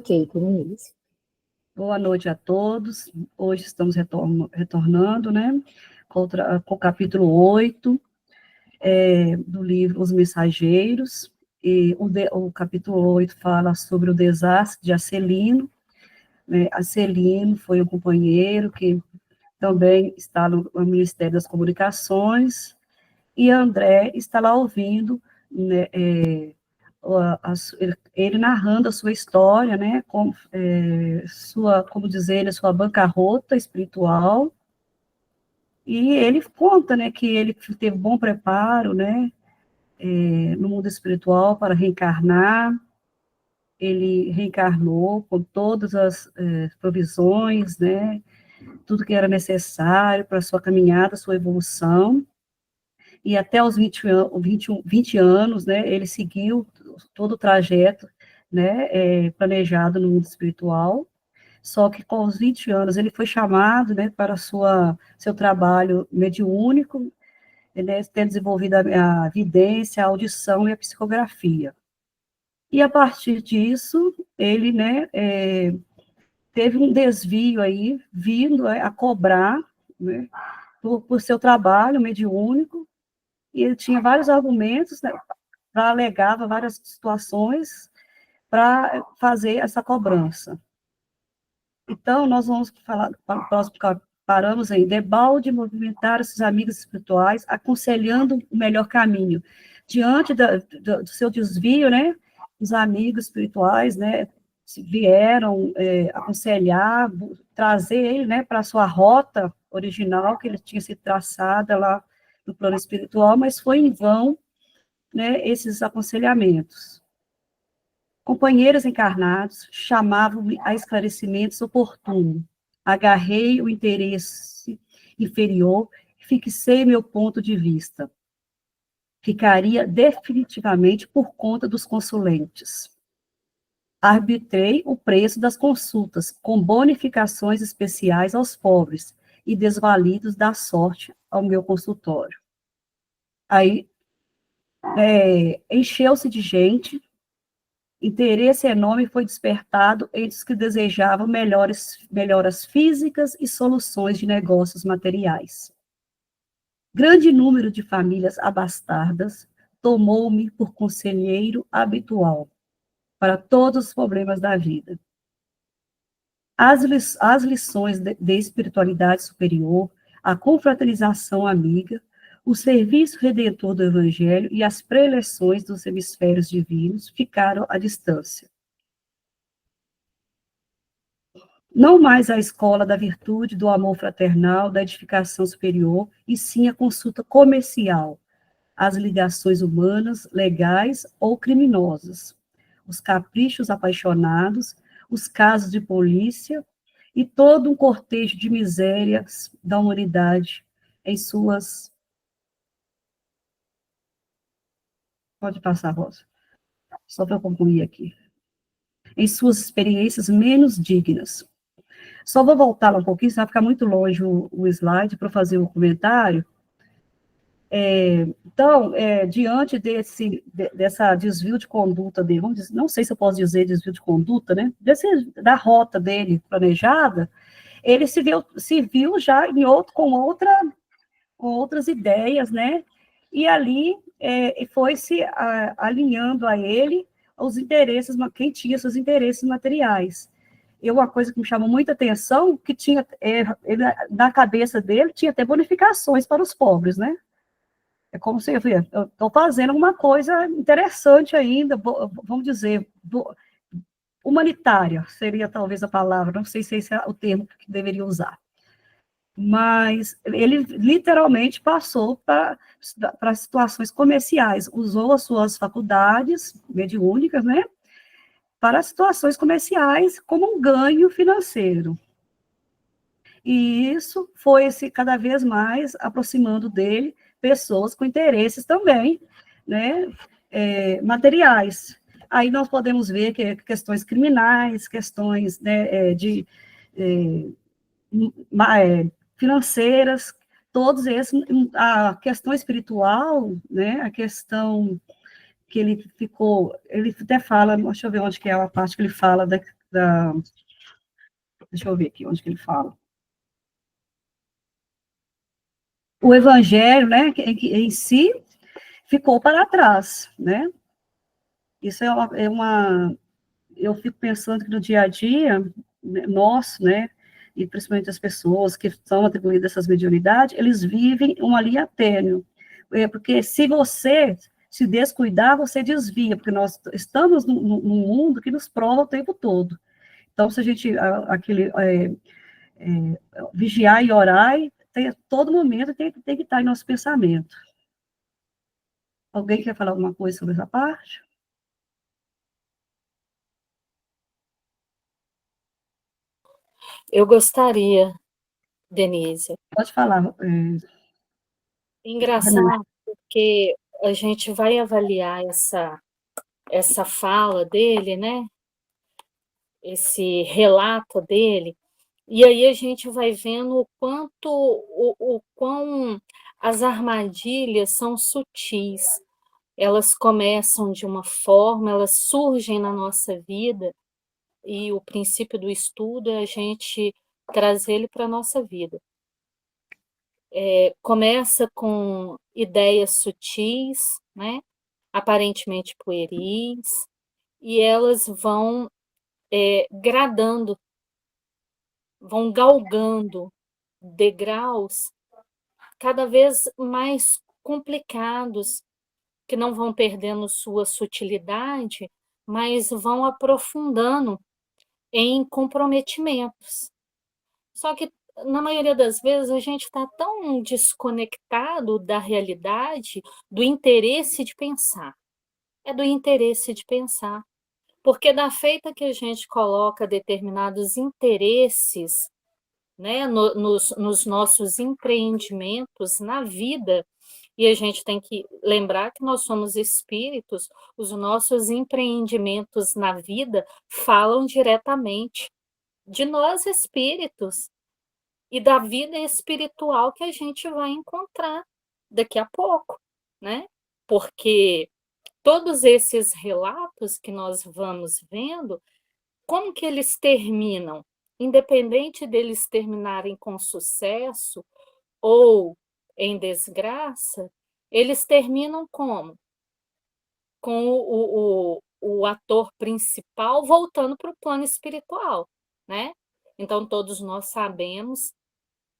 Ok, comunique-se. Boa noite a todos. Hoje estamos retornando, né, com o capítulo 8 do livro Os Mensageiros, e o capítulo 8 fala sobre o desastre de Acelino, né. Acelino foi um companheiro que também está no Ministério das Comunicações, e André está lá ouvindo, né, ele narrando a sua história, né, como dizer ele, sua bancarrota espiritual, e ele conta, né, que ele teve bom preparo, né, no mundo espiritual para reencarnar. Ele reencarnou com todas as provisões, né, tudo que era necessário para a sua caminhada, sua evolução, e até os 20 anos, né, ele seguiu todo o trajeto, né, planejado no mundo espiritual, só que com os 20 anos ele foi chamado, né, para seu trabalho mediúnico, né, ter desenvolvido a vidência, a audição e a psicografia. E a partir disso, ele, né, teve um desvio aí, vindo a cobrar, né, por seu trabalho mediúnico, e ele tinha vários argumentos, né, para alegar várias situações para fazer essa cobrança. Então, nós vamos falar, paramos em debalde movimentar esses amigos espirituais, aconselhando o melhor caminho. Diante do seu desvio, né, os amigos espirituais, né, vieram aconselhar, trazer ele, né, para a sua rota original, que ele tinha sido traçada lá no plano espiritual, mas foi em vão, né, esses aconselhamentos. Companheiros encarnados chamavam-me a esclarecimentos oportunos. Agarrei o interesse inferior e fixei meu ponto de vista. Ficaria definitivamente por conta dos consulentes. Arbitrei o preço das consultas, com bonificações especiais aos pobres e desvalidos da sorte ao meu consultório. Aí, encheu-se de gente. Interesse enorme foi despertado entre os que desejavam melhoras físicas e soluções de negócios materiais. Grande número de famílias abastardas tomou-me por conselheiro habitual para todos os problemas da vida. As lições de espiritualidade superior, a confraternização amiga, o serviço redentor do Evangelho e as preleções dos hemisférios divinos ficaram à distância. Não mais a escola da virtude, do amor fraternal, da edificação superior, e sim a consulta comercial, as ligações humanas, legais ou criminosas, os caprichos apaixonados, os casos de polícia e todo um cortejo de misérias da humanidade em suas... Pode passar, Rosa. Só para eu concluir aqui. Em suas experiências menos dignas. Só vou voltar lá um pouquinho, senão vai ficar muito longe o slide para fazer um comentário. Então, diante dessa desvio de conduta dele, vamos dizer, não sei se eu posso dizer desvio de conduta, né? Da rota dele planejada, ele se viu já com outras ideias, né? E ali foi se alinhando a ele os interesses, quem tinha seus interesses materiais. E uma coisa que me chamou muita atenção, que tinha, ele, na cabeça dele, tinha até bonificações para os pobres, né? É como se eu estou fazendo alguma coisa interessante ainda, vamos dizer, humanitária, seria talvez a palavra, não sei se esse é o termo que deveria usar. Mas ele literalmente passou para situações comerciais, usou as suas faculdades mediúnicas, né, para situações comerciais como um ganho financeiro. E isso foi cada vez mais aproximando dele pessoas com interesses também, né, materiais. Aí nós podemos ver que questões criminais, questões, né, financeiras, todos esses, a questão espiritual, né, a questão que ele até fala, deixa eu ver onde que é a parte que ele fala deixa eu ver aqui onde que ele fala. O evangelho, né, em si, ficou para trás, né? Isso eu fico pensando que no dia a dia, nosso, né, e principalmente as pessoas que são atribuídas essas mediunidades, eles vivem uma linha tênue. Porque se você se descuidar, você desvia, porque nós estamos num mundo que nos prova o tempo todo. Então, se a gente, vigiar e orar, todo momento tem que estar em nosso pensamento. Alguém quer falar alguma coisa sobre essa parte? Eu gostaria, Denise. Pode falar, Renata. Engraçado, porque a gente vai avaliar essa fala dele, né? Esse relato dele, e aí a gente vai vendo o quanto, o quão as armadilhas são sutis. Elas começam de uma forma, elas surgem na nossa vida, e o princípio do estudo é a gente trazer ele para a nossa vida. Começa com ideias sutis, né? Aparentemente pueris, e elas vão gradando, vão galgando degraus cada vez mais complicados, que não vão perdendo sua sutilidade, mas vão aprofundando em comprometimentos. Só que, na maioria das vezes, a gente está tão desconectado da realidade, do interesse de pensar. É do interesse de pensar. Porque da feita que a gente coloca determinados interesses, né, nos nossos empreendimentos na vida, e a gente tem que lembrar que nós somos espíritos, os nossos empreendimentos na vida falam diretamente de nós espíritos e da vida espiritual que a gente vai encontrar daqui a pouco, né? Porque todos esses relatos que nós vamos vendo, como que eles terminam? Independente deles terminarem com sucesso ou em desgraça, eles terminam como? Com o ator principal voltando para o plano espiritual, né? Então, todos nós sabemos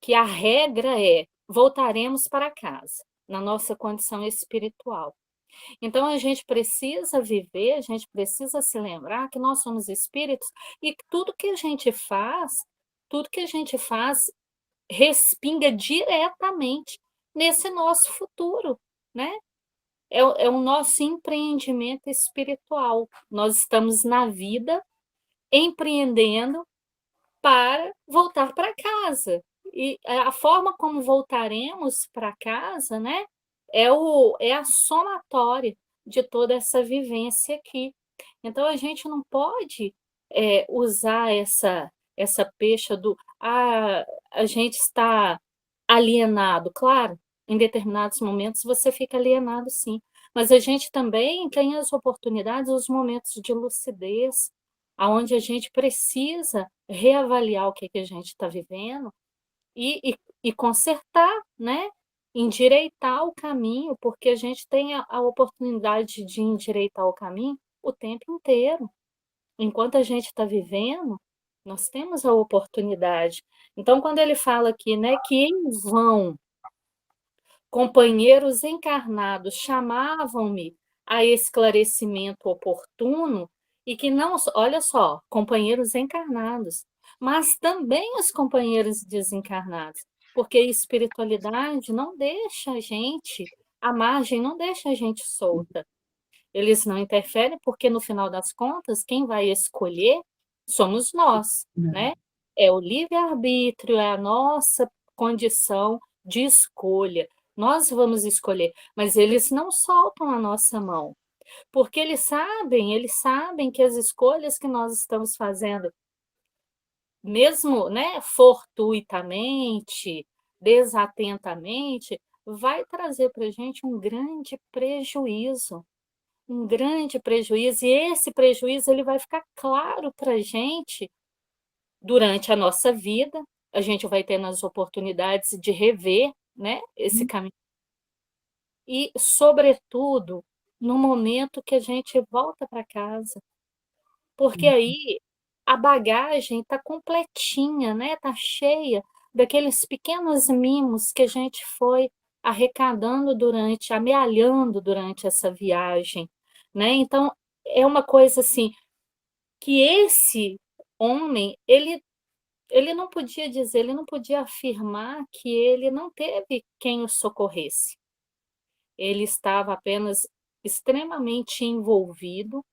que a regra é: voltaremos para casa, na nossa condição espiritual. Então, a gente precisa viver, a gente precisa se lembrar que nós somos espíritos e que tudo que a gente faz respinga diretamente nesse nosso futuro, né? É o nosso empreendimento espiritual. Nós estamos na vida empreendendo para voltar para casa. E a forma como voltaremos para casa, né, é a somatória de toda essa vivência aqui. Então, a gente não pode usar essa pecha do a gente está alienado. Claro, em determinados momentos você fica alienado, sim, mas a gente também tem as oportunidades, os momentos de lucidez, aonde a gente precisa reavaliar o que a gente está vivendo e consertar, né? Endireitar o caminho, porque a gente tem a oportunidade de endireitar o caminho o tempo inteiro. Enquanto a gente está vivendo, nós temos a oportunidade. Então, quando ele fala aqui, né, que em vão companheiros encarnados chamavam-me a esclarecimento oportuno, e que não, olha só, companheiros encarnados, mas também os companheiros desencarnados, porque a espiritualidade não deixa a gente à margem, não deixa a gente solta. Eles não interferem porque, no final das contas, quem vai escolher somos nós, né? É o livre-arbítrio, é a nossa condição de escolha. Nós vamos escolher, mas eles não soltam a nossa mão, porque eles sabem que as escolhas que nós estamos fazendo, mesmo, né, fortuitamente, desatentamente, vai trazer para a gente um grande prejuízo. um grande prejuízo, e esse prejuízo ele vai ficar claro para a gente durante a nossa vida, a gente vai tendo as oportunidades de rever, né, esse caminho, e, sobretudo, no momento que a gente volta para casa, porque aí a bagagem está completinha, né, está cheia daqueles pequenos mimos que a gente foi arrecadando amealhando durante essa viagem, né? Então, é uma coisa assim, que esse homem, ele não podia dizer, ele não podia afirmar que ele não teve quem o socorresse. Ele estava apenas extremamente envolvido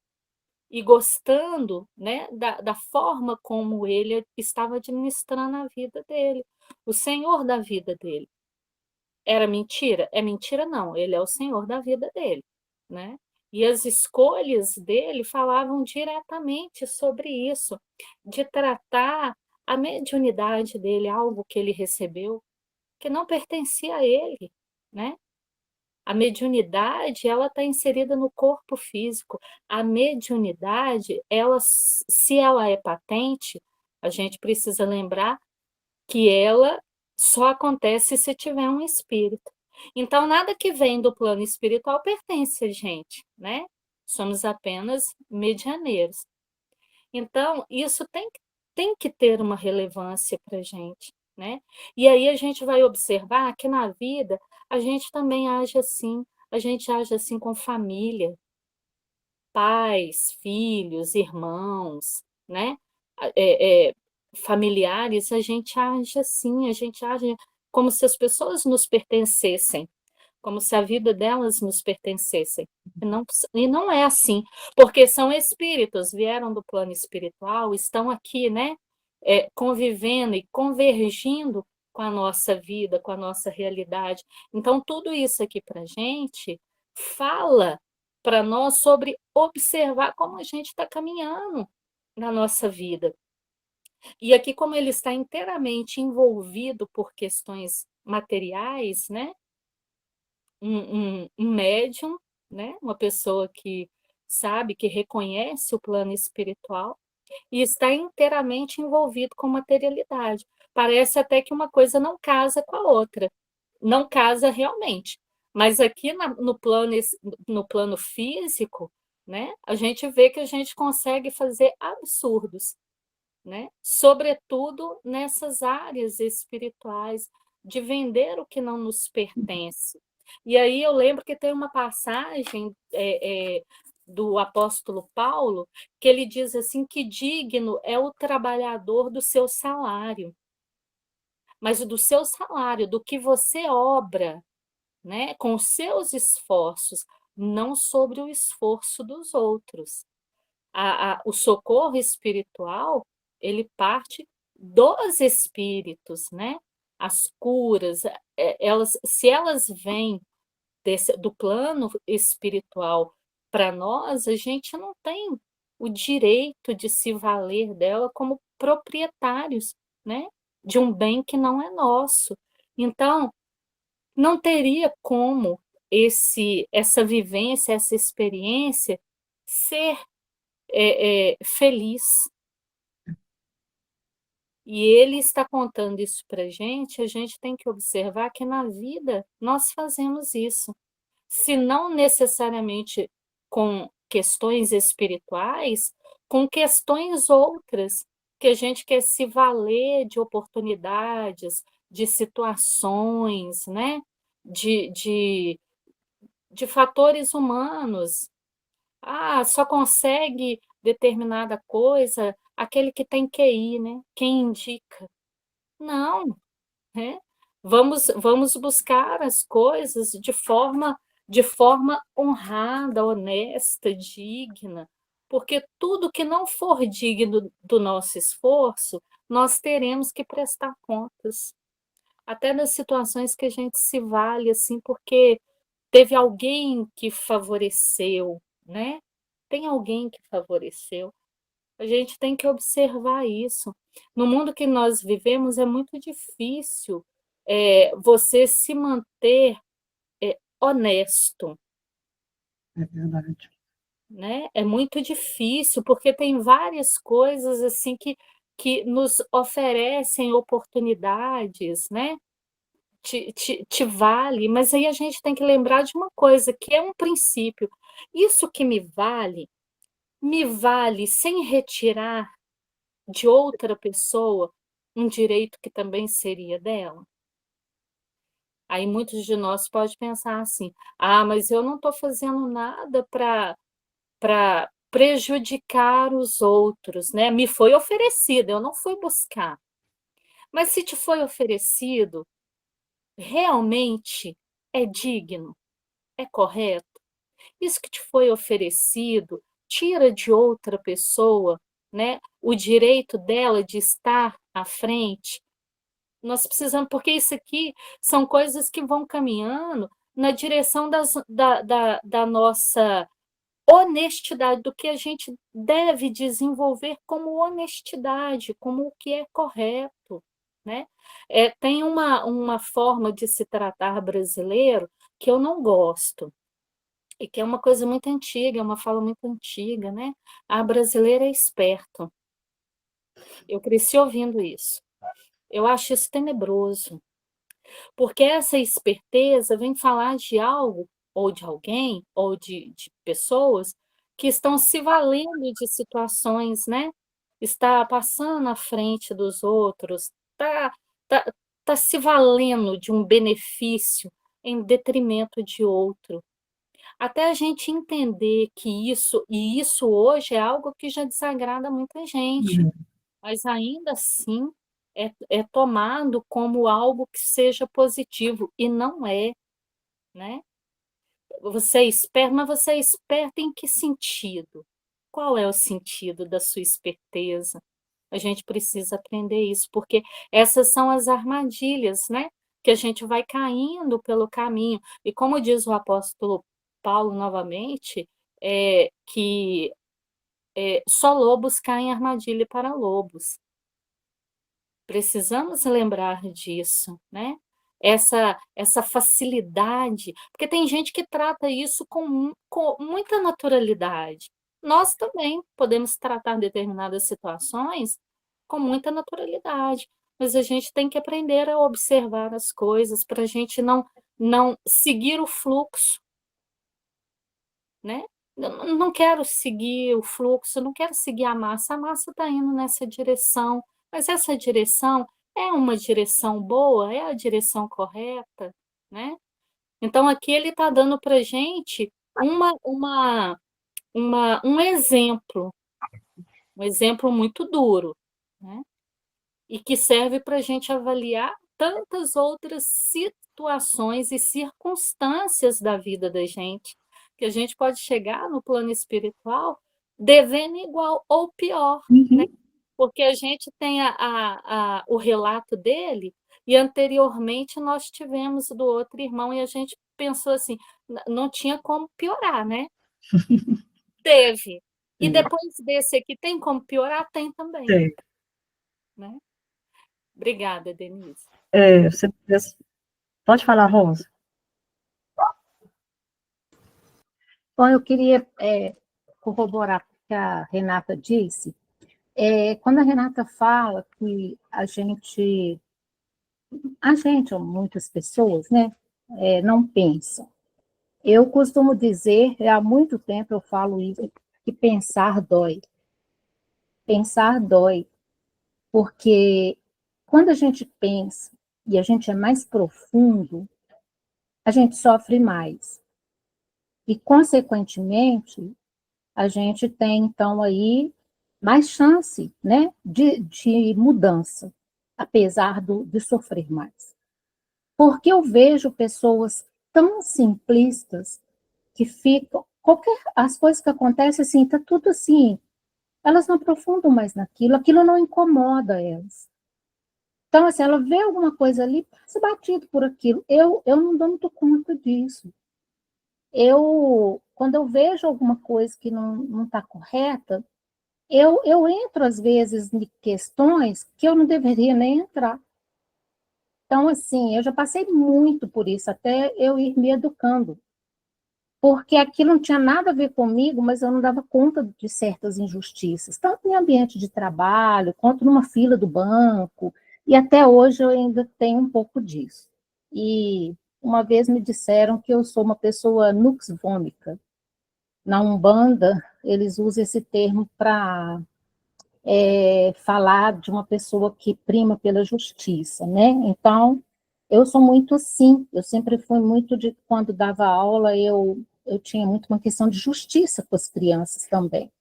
e gostando, né, da forma como ele estava administrando a vida dele, o senhor da vida dele. Era mentira? É mentira não, ele é o senhor da vida dele, né. E as escolhas dele falavam diretamente sobre isso, de tratar a mediunidade dele, algo que ele recebeu, que não pertencia a ele, né. A mediunidade, ela está inserida no corpo físico. A mediunidade, se ela é patente, a gente precisa lembrar que ela só acontece se tiver um espírito. Então, nada que vem do plano espiritual pertence a gente, né? Somos apenas medianeiros. Então, isso tem que ter uma relevância para a gente, né? E aí a gente vai observar que na vida a gente também age assim, a gente age assim com família, pais, filhos, irmãos, né? Familiares, a gente age assim, a gente age como se as pessoas nos pertencessem, como se a vida delas nos pertencessem. E não é assim, porque são espíritos, vieram do plano espiritual, estão aqui, né, convivendo e convergindo com a nossa vida, com a nossa realidade. Então, tudo isso aqui para a gente fala para nós sobre observar como a gente está caminhando na nossa vida. E aqui, como ele está inteiramente envolvido por questões materiais, né? Um médium, né? Uma pessoa que sabe, que reconhece o plano espiritual e está inteiramente envolvido com materialidade. Parece até que uma coisa não casa com a outra, não casa realmente. Mas aqui no plano físico, né? A gente vê que a gente consegue fazer absurdos, né? Sobretudo nessas áreas espirituais, de vender o que não nos pertence. E aí eu lembro que tem uma passagem do apóstolo Paulo, que ele diz assim que digno é o trabalhador do seu salário, mas do seu salário, do que você obra, né, com os seus esforços, não sobre o esforço dos outros. O socorro espiritual, ele parte dos espíritos, né? As curas, se elas vêm do plano espiritual para nós, a gente não tem o direito de se valer dela como proprietários, né? De um bem que não é nosso. Então, não teria como essa vivência, essa experiência ser feliz. E ele está contando isso para a gente tem que observar que na vida nós fazemos isso. Se não necessariamente com questões espirituais, com questões outras, que a gente quer se valer de oportunidades, de situações, né? de, de, de fatores humanos. Ah, só consegue determinada coisa aquele que tem QI, né? Quem indica. Não, né? Vamos buscar as coisas de forma honrada, honesta, digna, porque tudo que não for digno do nosso esforço, nós teremos que prestar contas. Até nas situações que a gente se vale assim, porque teve alguém que favoreceu, né? Tem alguém que favoreceu. A gente tem que observar isso. No mundo que nós vivemos é muito difícil você se manter honesto. É verdade. né? É muito difícil, porque tem várias coisas assim que nos oferecem oportunidades, né? Te vale, mas aí a gente tem que lembrar de uma coisa, que é um princípio. Isso que me vale sem retirar de outra pessoa um direito que também seria dela? Aí muitos de nós pode pensar assim: "Ah, mas eu não estou fazendo nada para prejudicar os outros, né, me foi oferecido, eu não fui buscar". Mas se te foi oferecido, realmente é digno? É correto? Isso que te foi oferecido, tira de outra pessoa, né, o direito dela de estar à frente? Nós precisamos, porque isso aqui são coisas que vão caminhando na direção da nossa honestidade, do que a gente deve desenvolver como honestidade, como o que é correto, né? Tem uma forma de se tratar brasileiro que eu não gosto, e que é uma coisa muito antiga, é uma fala muito antiga, né? A brasileira é esperto. Eu cresci ouvindo isso. Eu acho isso tenebroso. Porque essa esperteza vem falar de algo, ou de alguém, ou de pessoas que estão se valendo de situações, né? Está passando à frente dos outros, tá, tá se valendo de um benefício em detrimento de outro. Até a gente entender que isso hoje é algo que já desagrada muita gente, Uhum. mas ainda assim é tomado como algo que seja positivo, e não é, né? Você é esperto, mas você é esperto em que sentido? Qual é o sentido da sua esperteza? A gente precisa aprender isso, porque essas são as armadilhas, né? Que a gente vai caindo pelo caminho. E como diz o apóstolo Paulo novamente, que só lobos caem em armadilha para lobos. Precisamos lembrar disso, né? Essa facilidade, porque tem gente que trata isso com muita naturalidade. Nós também podemos tratar determinadas situações com muita naturalidade, mas a gente tem que aprender a observar as coisas para a gente não seguir o fluxo, né? Eu não quero seguir o fluxo, não quero seguir a massa está indo nessa direção, mas essa direção é uma direção boa, é a direção correta, né? Então aqui ele está dando para a gente um exemplo muito duro, né? E que serve para a gente avaliar tantas outras situações e circunstâncias da vida da gente, que a gente pode chegar no plano espiritual devendo igual ou pior, né? Uhum. Porque a gente tem o relato dele, e anteriormente nós tivemos do outro irmão, e a gente pensou assim, não tinha como piorar, né? Teve. E É, depois desse aqui, tem como piorar? Tem também, sei. né? Obrigada, Denise. Você pode falar, Rosa? Bom, eu queria corroborar o que a Renata disse. Quando a Renata fala que a gente, ou muitas pessoas, né, não pensam. Eu costumo dizer, há muito tempo eu falo isso, que pensar dói. Pensar dói, porque quando a gente pensa e a gente é mais profundo, a gente sofre mais. E, consequentemente, a gente tem, então, aí mais chance, né, de mudança, apesar de sofrer mais. Porque eu vejo pessoas tão simplistas que ficam, as coisas que acontecem assim, tá tudo assim, elas não aprofundam mais naquilo, aquilo não incomoda elas. Então, assim, ela vê alguma coisa ali, passa batido por aquilo. Eu não dou muito conta disso. Quando eu vejo alguma coisa que não está correta, eu entro, às vezes, em questões que eu não deveria nem entrar. Então, assim, eu já passei muito por isso, até eu ir me educando. porque aquilo não tinha nada a ver comigo, mas eu não dava conta de certas injustiças, tanto em ambiente de trabalho, quanto numa fila do banco, e até hoje eu ainda tenho um pouco disso. E uma vez me disseram que eu sou uma pessoa nux vômica. Na Umbanda, eles usam esse termo para falar de uma pessoa que prima pela justiça, né? Então, eu sou muito assim, eu sempre fui muito de, quando dava aula, eu tinha muito uma questão de justiça com as crianças também.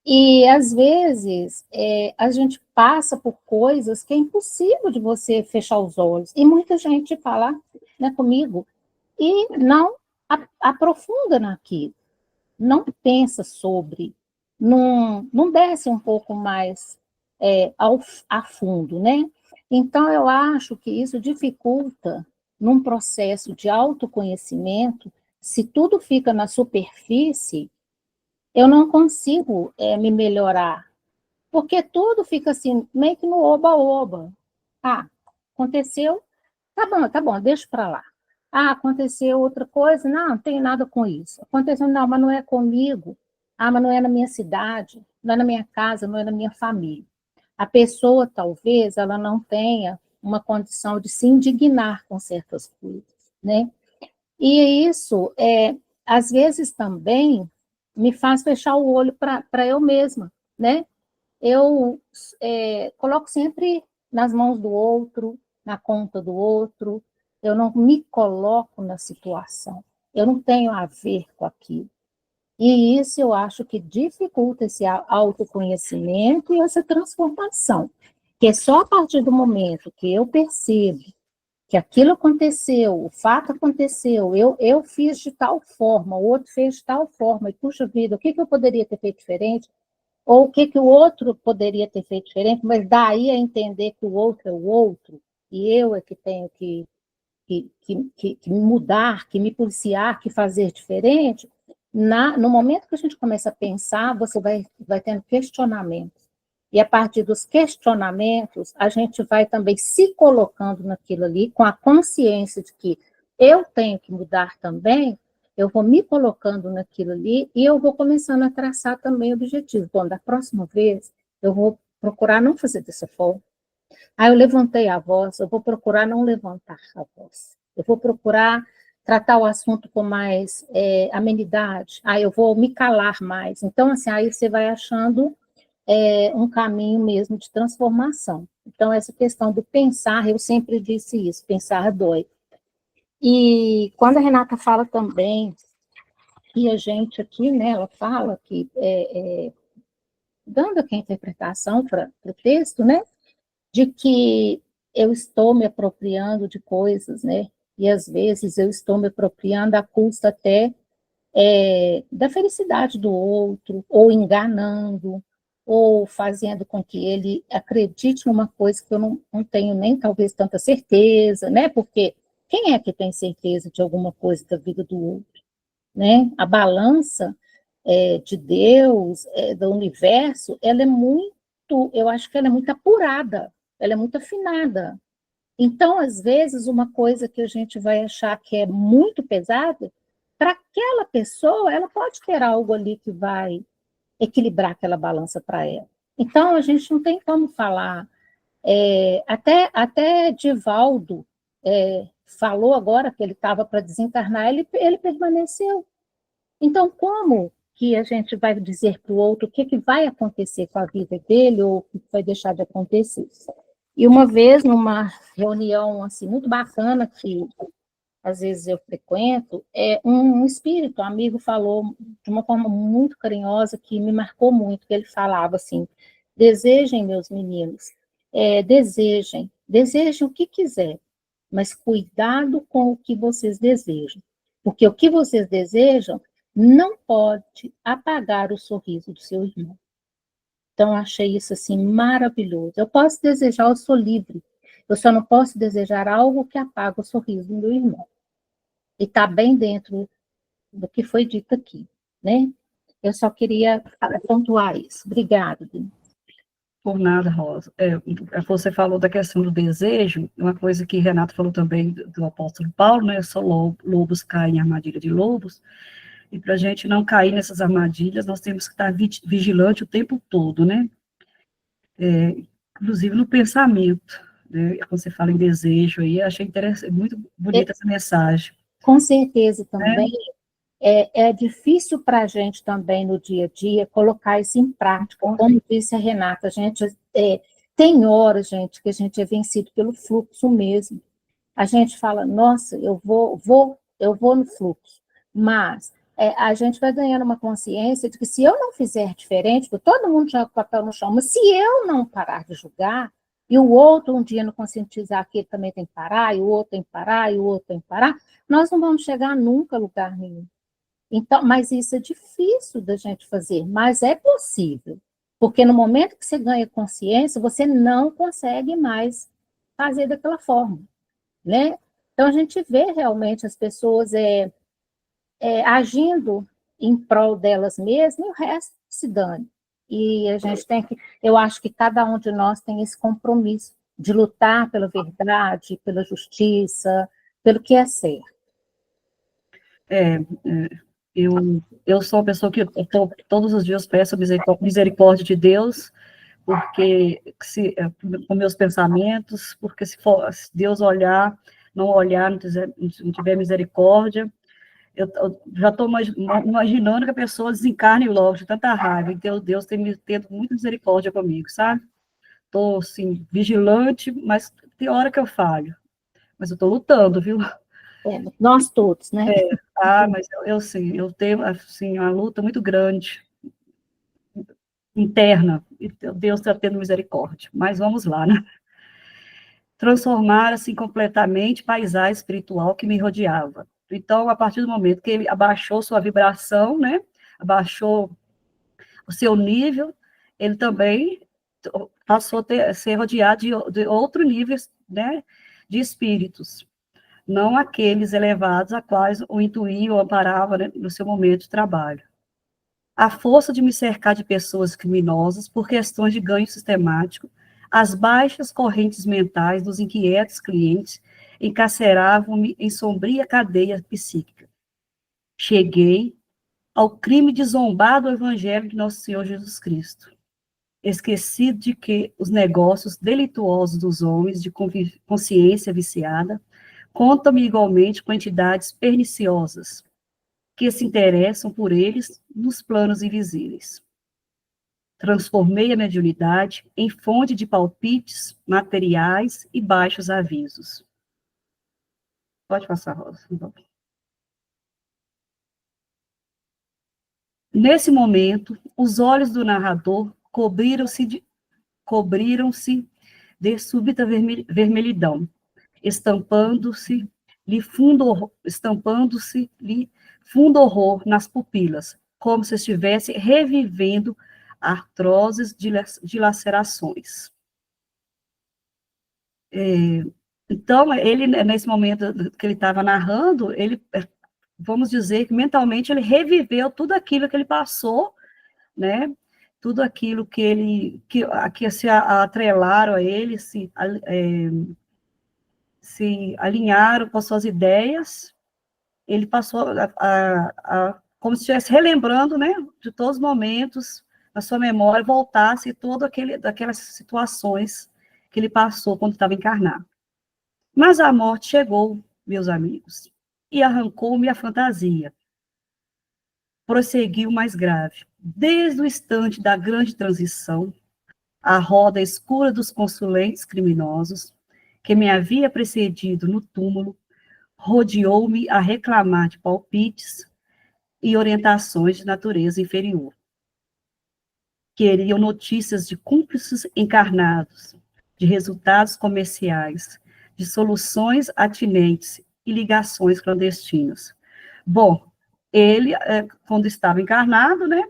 E, às vezes, a gente passa por coisas que é impossível de você fechar os olhos, e muita gente fala, né, comigo, e não aprofunda naquilo, não pensa sobre, não desce um pouco mais a fundo, né? Então, eu acho que isso dificulta, num processo de autoconhecimento, se tudo fica na superfície, eu não consigo me melhorar, porque tudo fica assim, meio que no oba-oba. Ah, aconteceu, tá bom, deixa para lá. Ah, aconteceu outra coisa, não tem nada com isso. Aconteceu, não, mas não é comigo. Ah, mas não é na minha cidade, não é na minha casa, não é na minha família. A pessoa, talvez, ela não tenha uma condição de se indignar com certas coisas, né? E isso, às vezes, também me faz fechar o olho para eu mesma, né? Eu coloco sempre nas mãos do outro, na conta do outro, eu não me coloco na situação, eu não tenho a ver com aquilo. E isso eu acho que dificulta esse autoconhecimento e essa transformação, que é só a partir do momento que eu percebo que aquilo aconteceu, o fato aconteceu, eu fiz de tal forma, o outro fez de tal forma, e puxa vida, o que eu poderia ter feito diferente? Ou o que o outro poderia ter feito diferente, mas daí a entender que o outro é o outro, e eu é que tenho que mudar, que me policiar, que fazer diferente, no momento que a gente começa a pensar, você vai tendo questionamentos. E a partir dos questionamentos, a gente vai também se colocando naquilo ali, com a consciência de que eu tenho que mudar também, eu vou me colocando naquilo ali e eu vou começando a traçar também objetivos. Bom, da próxima vez, eu vou procurar não fazer dessa forma. Ah, eu levantei a voz, eu vou procurar não levantar a voz. Eu vou procurar tratar o assunto com mais amenidade. Ah, eu vou me calar mais. Então, assim, aí você vai achando um caminho mesmo de transformação. Então, essa questão do pensar, eu sempre disse isso, pensar dói. E quando a Renata fala também, e a gente aqui, né, ela fala que, dando aqui a interpretação para o texto, né, de que eu estou me apropriando de coisas, né, e às vezes eu estou me apropriando à custa até da felicidade do outro, ou enganando, ou fazendo com que ele acredite numa coisa que eu não tenho nem talvez tanta certeza, né? Porque quem é que tem certeza de alguma coisa da vida do outro, né? A balança de Deus, do universo, ela é muito, eu acho que ela é muito apurada, ela é muito afinada. Então, às vezes, uma coisa que a gente vai achar que é muito pesada, para aquela pessoa, ela pode ter algo ali que vai equilibrar aquela balança para ela. Então, a gente não tem como falar. Até Divaldo falou agora que ele estava para desencarnar, ele permaneceu. Então, como que a gente vai dizer para o outro o que vai acontecer com a vida dele ou o que vai deixar de acontecer? E uma vez, numa reunião assim, muito bacana, que às vezes eu frequento, um espírito, um amigo, falou de uma forma muito carinhosa, que me marcou muito, que ele falava assim: desejem, meus meninos, desejem o que quiser, mas cuidado com o que vocês desejam, porque o que vocês desejam não pode apagar o sorriso do seu irmão. Então, achei isso assim maravilhoso. Eu posso desejar, eu sou livre. Eu só não posso desejar algo que apague o sorriso do meu irmão. E está bem dentro do que foi dito aqui, né? Eu só queria pontuar isso. Obrigada, Denise. Por nada, Rosa. Você falou da questão do desejo, uma coisa que Renato falou também do apóstolo Paulo, né? Só lobos caem em armadilha de lobos. E para a gente não cair nessas armadilhas, nós temos que estar vigilante o tempo todo, né? Inclusive no pensamento, né? Quando você fala em desejo aí, achei interessante, muito bonita essa mensagem. Com certeza Né? também é difícil para a gente também no dia a dia colocar isso em prática. Como disse a Renata, a gente tem horas, gente, que a gente é vencido pelo fluxo mesmo. A gente fala, nossa, eu vou no fluxo, mas a gente vai ganhando uma consciência de que se eu não fizer diferente, porque todo mundo joga o papel no chão, mas se eu não parar de julgar, e o outro um dia não conscientizar que ele também tem que parar, e o outro tem que parar, e o outro tem que parar, nós não vamos chegar nunca a lugar nenhum. Então, mas isso é difícil da gente fazer, mas é possível. Porque no momento que você ganha consciência, você não consegue mais fazer daquela forma, né? Então, a gente vê realmente as pessoas agindo em prol delas mesmas e o resto se dane. E a gente tem que, eu acho que cada um de nós tem esse compromisso de lutar pela verdade, pela justiça, pelo que é certo. Eu sou uma pessoa que todos os dias peço misericórdia de Deus, porque com meus pensamentos, porque se Deus olhar, não olhar, não tiver misericórdia, eu já estou imaginando que a pessoa desencarne logo, de tanta raiva. Então, Deus tem tendo muita misericórdia comigo, sabe? Estou, assim, vigilante, mas tem hora que eu falho. Mas eu estou lutando, viu? Nós todos, né? Mas eu sim, eu tenho, assim, uma luta muito grande, interna, e Deus está tendo misericórdia. Mas vamos lá, né? Transformar, assim, completamente paisagem espiritual que me rodeava. Então, a partir do momento que ele abaixou sua vibração, né? Abaixou o seu nível, ele também passou a ser rodeado de outros níveis, né? De espíritos, não aqueles elevados a quais o intuía ou amparava, né, no seu momento de trabalho. A força de me cercar de pessoas criminosas por questões de ganho sistemático, as baixas correntes mentais dos inquietos clientes encarceravam-me em sombria cadeia psíquica. Cheguei ao crime de zombar do Evangelho de Nosso Senhor Jesus Cristo, esquecido de que os negócios delituosos dos homens de consciência viciada contam-me igualmente com entidades perniciosas, que se interessam por eles nos planos invisíveis. Transformei a mediunidade em fonte de palpites materiais e baixos avisos. Pode passar, Rosa. Nesse momento, os olhos do narrador cobriram-se de súbita vermelhidão, estampando-se-lhe fundo horror nas pupilas, como se estivesse revivendo artroses dilacerações. Então, ele, nesse momento que ele estava narrando, ele, vamos dizer que mentalmente ele reviveu tudo aquilo que ele passou, né? Tudo aquilo que se atrelaram a ele, se alinharam com as suas ideias, ele passou como se estivesse relembrando, né, de todos os momentos, na sua memória, voltasse daquelas situações que ele passou quando estava encarnado. Mas a morte chegou, meus amigos, e arrancou-me a fantasia. Prosseguiu mais grave. Desde o instante da grande transição, a roda escura dos consulentes criminosos, que me havia precedido no túmulo, rodeou-me a reclamar de palpites e orientações de natureza inferior. Queriam notícias de cúmplices encarnados, de resultados comerciais, de soluções atinentes e ligações clandestinas. Bom, ele, quando estava encarnado, né,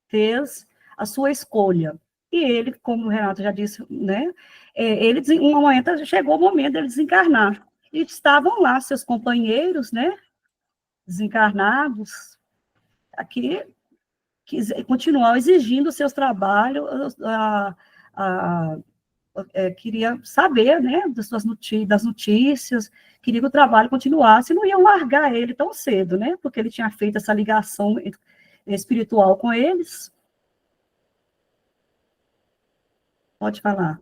fez a sua escolha. E ele, como o Renato já disse, né, chegou o momento dele desencarnar. E estavam lá seus companheiros, né, desencarnados, aqui, que continuavam exigindo seus trabalhos, queria saber, né, das notícias, queria que o trabalho continuasse, e não iam largar ele tão cedo, né, porque ele tinha feito essa ligação espiritual com eles. Pode falar,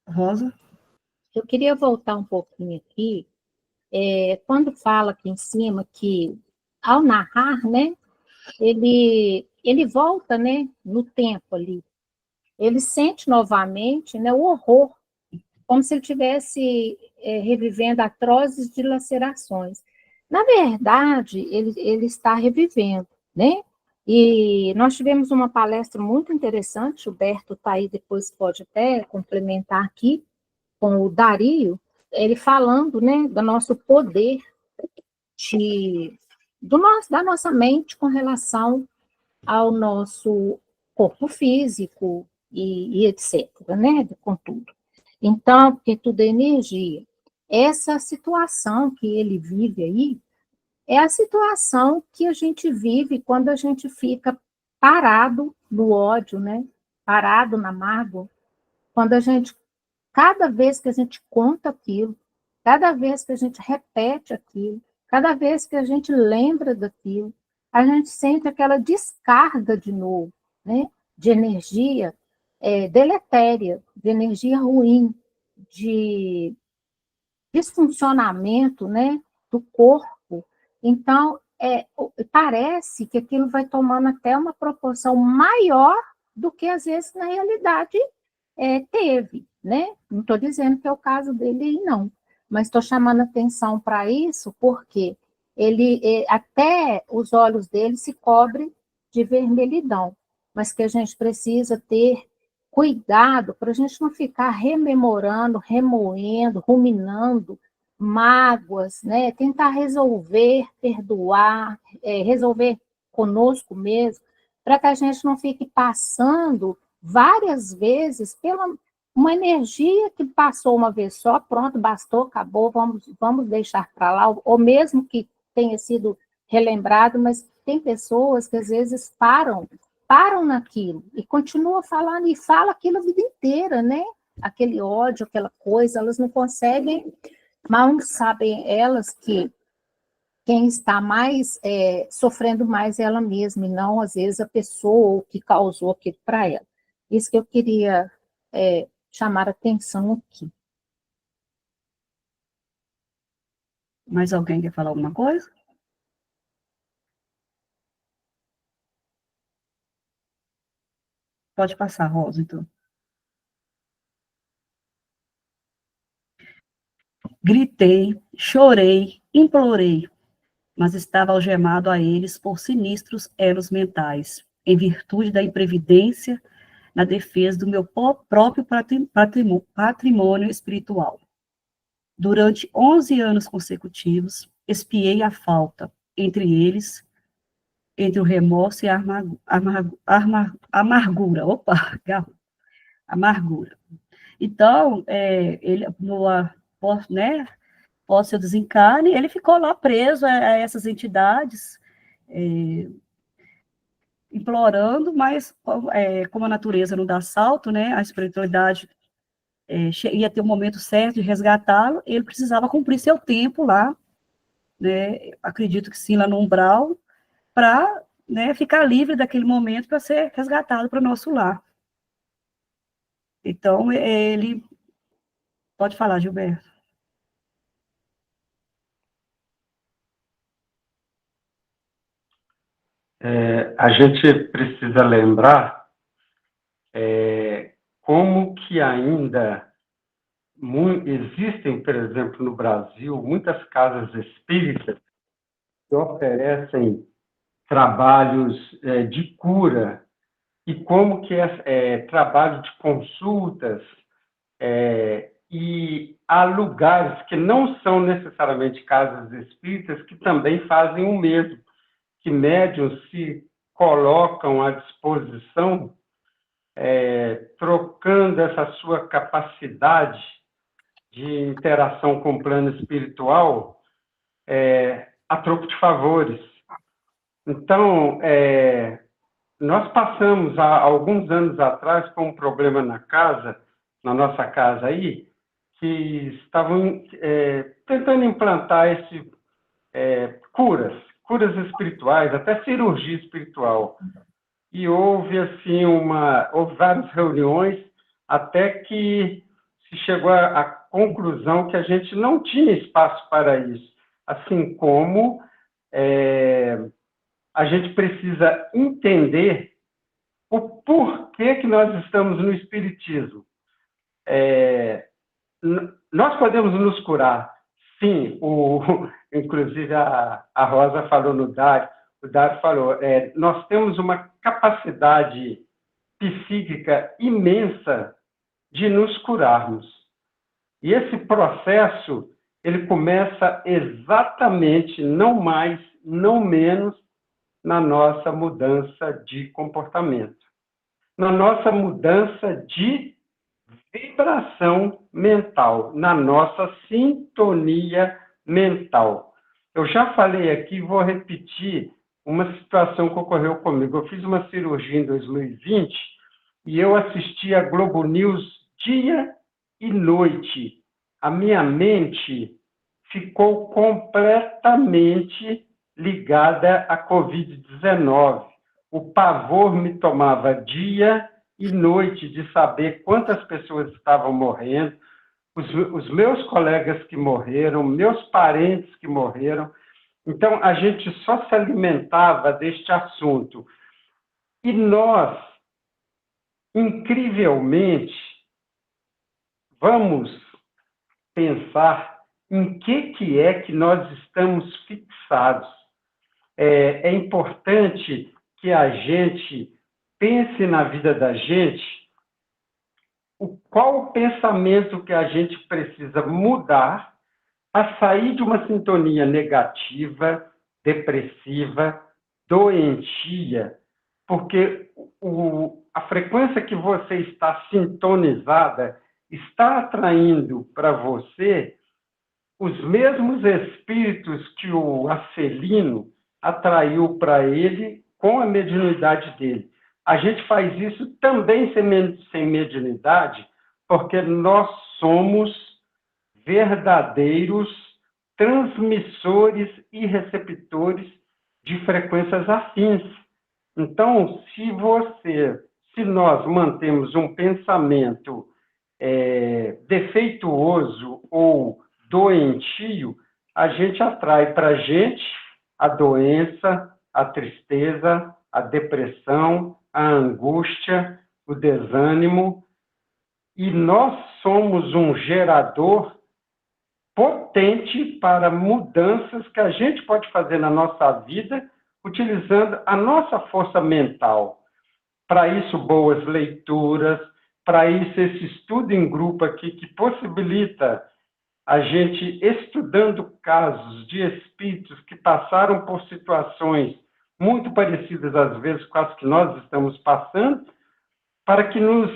Rosa. Eu queria voltar um pouquinho aqui, quando fala aqui em cima que, ao narrar, né, ele volta, né, no tempo ali. Ele sente novamente, né, o horror, como se ele estivesse revivendo atrozes dilacerações. Na verdade, ele está revivendo, né? E nós tivemos uma palestra muito interessante, o Gilberto está aí, depois pode até complementar aqui, com o Dario, ele falando, né, do nosso poder, de, da nossa mente com relação ao nosso corpo físico e etc., né, com tudo. Então, porque tudo é energia. Essa situação que ele vive aí é a situação que a gente vive quando a gente fica parado no ódio, né? Parado na mágoa. Quando a gente, cada vez que a gente conta aquilo, cada vez que a gente repete aquilo, cada vez que a gente lembra daquilo, a gente sente aquela descarga de novo, né? De energia deletéria, de energia ruim, de desfuncionamento, né, do corpo. Então, parece que aquilo vai tomando até uma proporção maior do que, às vezes, na realidade teve, né? Não estou dizendo que é o caso dele, não, mas estou chamando atenção para isso porque até os olhos dele se cobrem de vermelhidão, mas que a gente precisa ter cuidado para a gente não ficar rememorando, remoendo, ruminando mágoas, né? Tentar resolver, perdoar, resolver conosco mesmo, para que a gente não fique passando várias vezes pela uma energia que passou uma vez só, pronto, bastou, acabou, vamos deixar para lá, ou mesmo que tenha sido relembrado, mas tem pessoas que às vezes param naquilo e continuam falando e fala aquilo a vida inteira, né? Aquele ódio, aquela coisa, elas não conseguem, mal sabem elas que quem está mais sofrendo mais é ela mesma, e não, às vezes, a pessoa que causou aquilo para ela. Isso que eu queria chamar a atenção aqui. Mais alguém quer falar alguma coisa? Pode passar, Rosa, então. Gritei, chorei, implorei, mas estava algemado a eles por sinistros elos mentais, em virtude da imprevidência na defesa do meu próprio patrimônio espiritual. Durante 11 anos consecutivos, expiei a falta, entre eles, entre o remorso e a amargura. Opa, amargura. Então, ele, né, após seu desencarne, ele ficou lá preso a essas entidades, implorando, mas como a natureza não dá salto, né, a espiritualidade ia ter um momento certo de resgatá-lo, ele precisava cumprir seu tempo lá, né, acredito que sim, lá no umbral, para, né, ficar livre daquele momento para ser resgatado para o nosso lar. Então, ele... Pode falar, Gilberto. A gente precisa lembrar como que ainda existem, por exemplo, no Brasil, muitas casas espíritas que oferecem trabalhos de cura, e como que trabalho de consultas, e há lugares que não são necessariamente casas espíritas que também fazem o mesmo, que médiuns se colocam à disposição, trocando essa sua capacidade de interação com o plano espiritual a troco de favores. Então, nós passamos, há alguns anos atrás, com um problema na nossa casa aí, que estavam tentando implantar curas espirituais, até cirurgia espiritual. E houve, assim, houve várias reuniões, até que se chegou à conclusão que a gente não tinha espaço para isso. Assim como a gente precisa entender o porquê que nós estamos no Espiritismo. Nós podemos nos curar, sim. Inclusive, a Rosa falou no Dário, o Dário falou, nós temos uma capacidade psíquica imensa de nos curarmos. E esse processo, ele começa exatamente, não mais, não menos, na nossa mudança de comportamento, na nossa mudança de vibração mental, na nossa sintonia mental. Eu já falei aqui, vou repetir uma situação que ocorreu comigo. Eu fiz uma cirurgia em 2020 e eu assisti a Globo News dia e noite. A minha mente ficou completamente ligada à Covid-19. O pavor me tomava dia e noite de saber quantas pessoas estavam morrendo, os meus colegas que morreram, meus parentes que morreram. Então, a gente só se alimentava deste assunto. E nós, incrivelmente, vamos pensar em que é que nós estamos fixados. É importante que a gente pense na vida da gente qual o pensamento que a gente precisa mudar a sair de uma sintonia negativa, depressiva, doentia, porque a frequência que você está sintonizada está atraindo para você os mesmos espíritos que o Acelino atraiu para ele com a mediunidade dele. A gente faz isso também sem mediunidade, porque nós somos verdadeiros transmissores e receptores de frequências afins. Então, se nós mantemos um pensamento defeituoso ou doentio, a gente atrai para a gente a doença, a tristeza, a depressão, a angústia, o desânimo, e nós somos um gerador potente para mudanças que a gente pode fazer na nossa vida utilizando a nossa força mental. Para isso, boas leituras, para isso, esse estudo em grupo aqui que possibilita a gente estudando casos de espíritos que passaram por situações muito parecidas, às vezes, com as que nós estamos passando, para que nos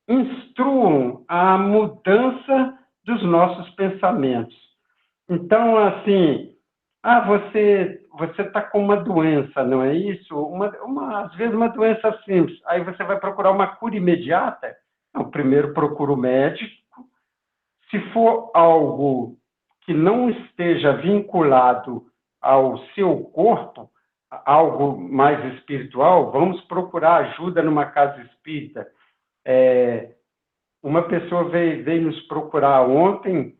instruam a mudança dos nossos pensamentos. Então, assim, você está com uma doença, não é isso? Às vezes uma doença simples. Aí você vai procurar uma cura imediata? Não, primeiro procura o médico. Se for algo que não esteja vinculado ao seu corpo, algo mais espiritual, vamos procurar ajuda numa casa espírita. Uma pessoa veio nos procurar ontem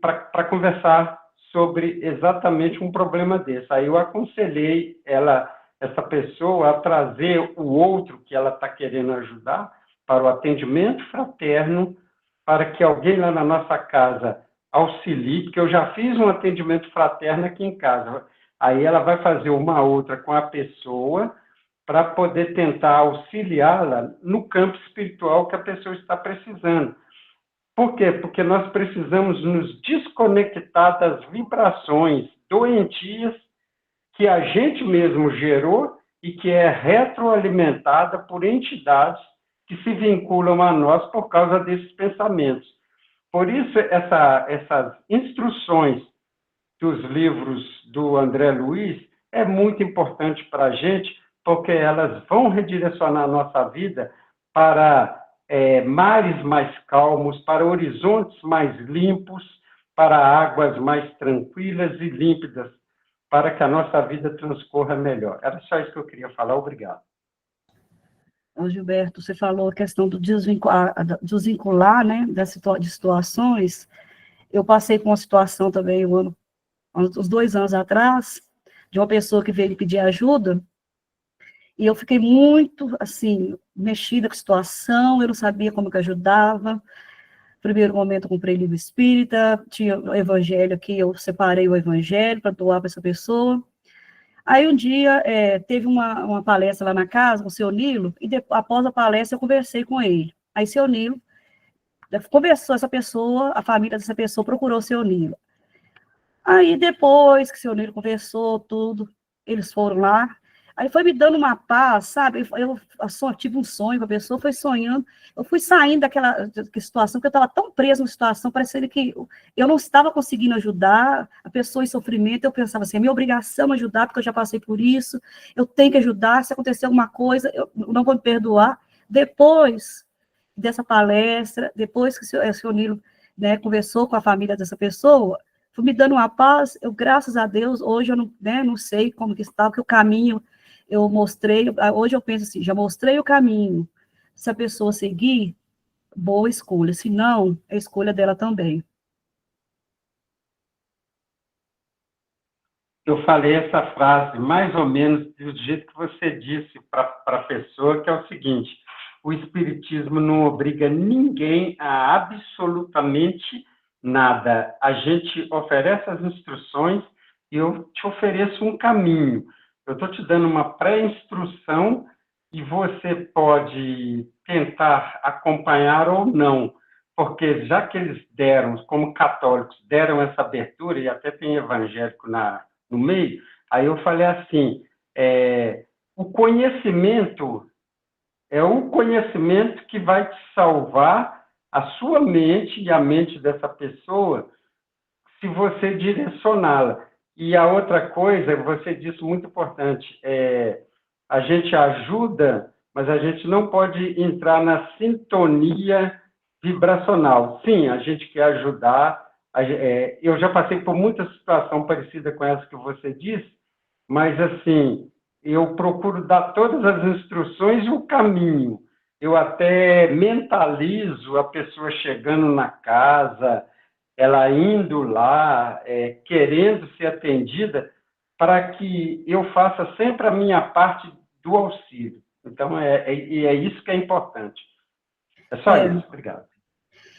para conversar sobre exatamente um problema desse. Aí eu aconselhei essa pessoa a trazer o outro que ela está querendo ajudar para o atendimento fraterno, para que alguém lá na nossa casa auxilie, porque eu já fiz um atendimento fraterno aqui em casa. Aí ela vai fazer uma outra com a pessoa para poder tentar auxiliá-la no campo espiritual que a pessoa está precisando. Por quê? Porque nós precisamos nos desconectar das vibrações doentias que a gente mesmo gerou e que é retroalimentada por entidades que se vinculam a nós por causa desses pensamentos. Por isso, essas instruções dos livros do André Luiz é muito importante para a gente, porque elas vão redirecionar a nossa vida para mares mais calmos, para horizontes mais limpos, para águas mais tranquilas e límpidas, para que a nossa vida transcorra melhor. Era só isso que eu queria falar. Obrigado. Ô, Gilberto, você falou a questão do desvincular, né, de situações. Eu passei por uma situação também, uns 2 anos atrás, de uma pessoa que veio me pedir ajuda, e eu fiquei muito, assim, mexida com a situação, eu não sabia como que ajudava. Primeiro momento, eu comprei livro espírita, tinha o evangelho aqui, eu separei o evangelho para doar para essa pessoa. Aí, um dia, teve uma palestra lá na casa, com o seu Nilo, e após a palestra, eu conversei com ele. Aí, seu Nilo conversou, essa pessoa, a família dessa pessoa procurou o seu Nilo. Aí, depois que o seu Nilo conversou, tudo, eles foram lá, aí foi me dando uma paz, sabe? Eu só tive um sonho com a pessoa, foi sonhando, eu fui saindo daquela situação, porque eu estava tão presa numa situação, parecendo que eu não estava conseguindo ajudar a pessoa em sofrimento, eu pensava assim, é minha obrigação ajudar, porque eu já passei por isso, eu tenho que ajudar, se acontecer alguma coisa, eu não vou me perdoar. Depois dessa palestra, depois que o senhor Nilo, né, conversou com a família dessa pessoa, foi me dando uma paz, eu, graças a Deus, hoje eu não, né, não sei como que está, porque o caminho eu mostrei, hoje eu penso assim, já mostrei o caminho, se a pessoa seguir, boa escolha, se não, é a escolha dela também. Eu falei essa frase mais ou menos do jeito que você disse para a pessoa, que é o seguinte: o Espiritismo não obriga ninguém a absolutamente nada. A gente oferece as instruções e eu te ofereço um caminho. Eu estou te dando uma pré-instrução e você pode tentar acompanhar ou não, porque já que eles deram, como católicos, deram essa abertura, e até tem evangélico no meio, aí eu falei assim, o conhecimento é o conhecimento que vai te salvar a sua mente e a mente dessa pessoa, se você direcioná-la. E a outra coisa, você disse muito importante, a gente ajuda, mas a gente não pode entrar na sintonia vibracional. Sim, a gente quer ajudar. Eu já passei por muita situação parecida com essa que você disse, mas, assim, eu procuro dar todas as instruções e o caminho. Eu até mentalizo a pessoa chegando na casa, ela indo lá, querendo ser atendida, para que eu faça sempre a minha parte do auxílio. Então, é isso que é importante. É só isso. Obrigado.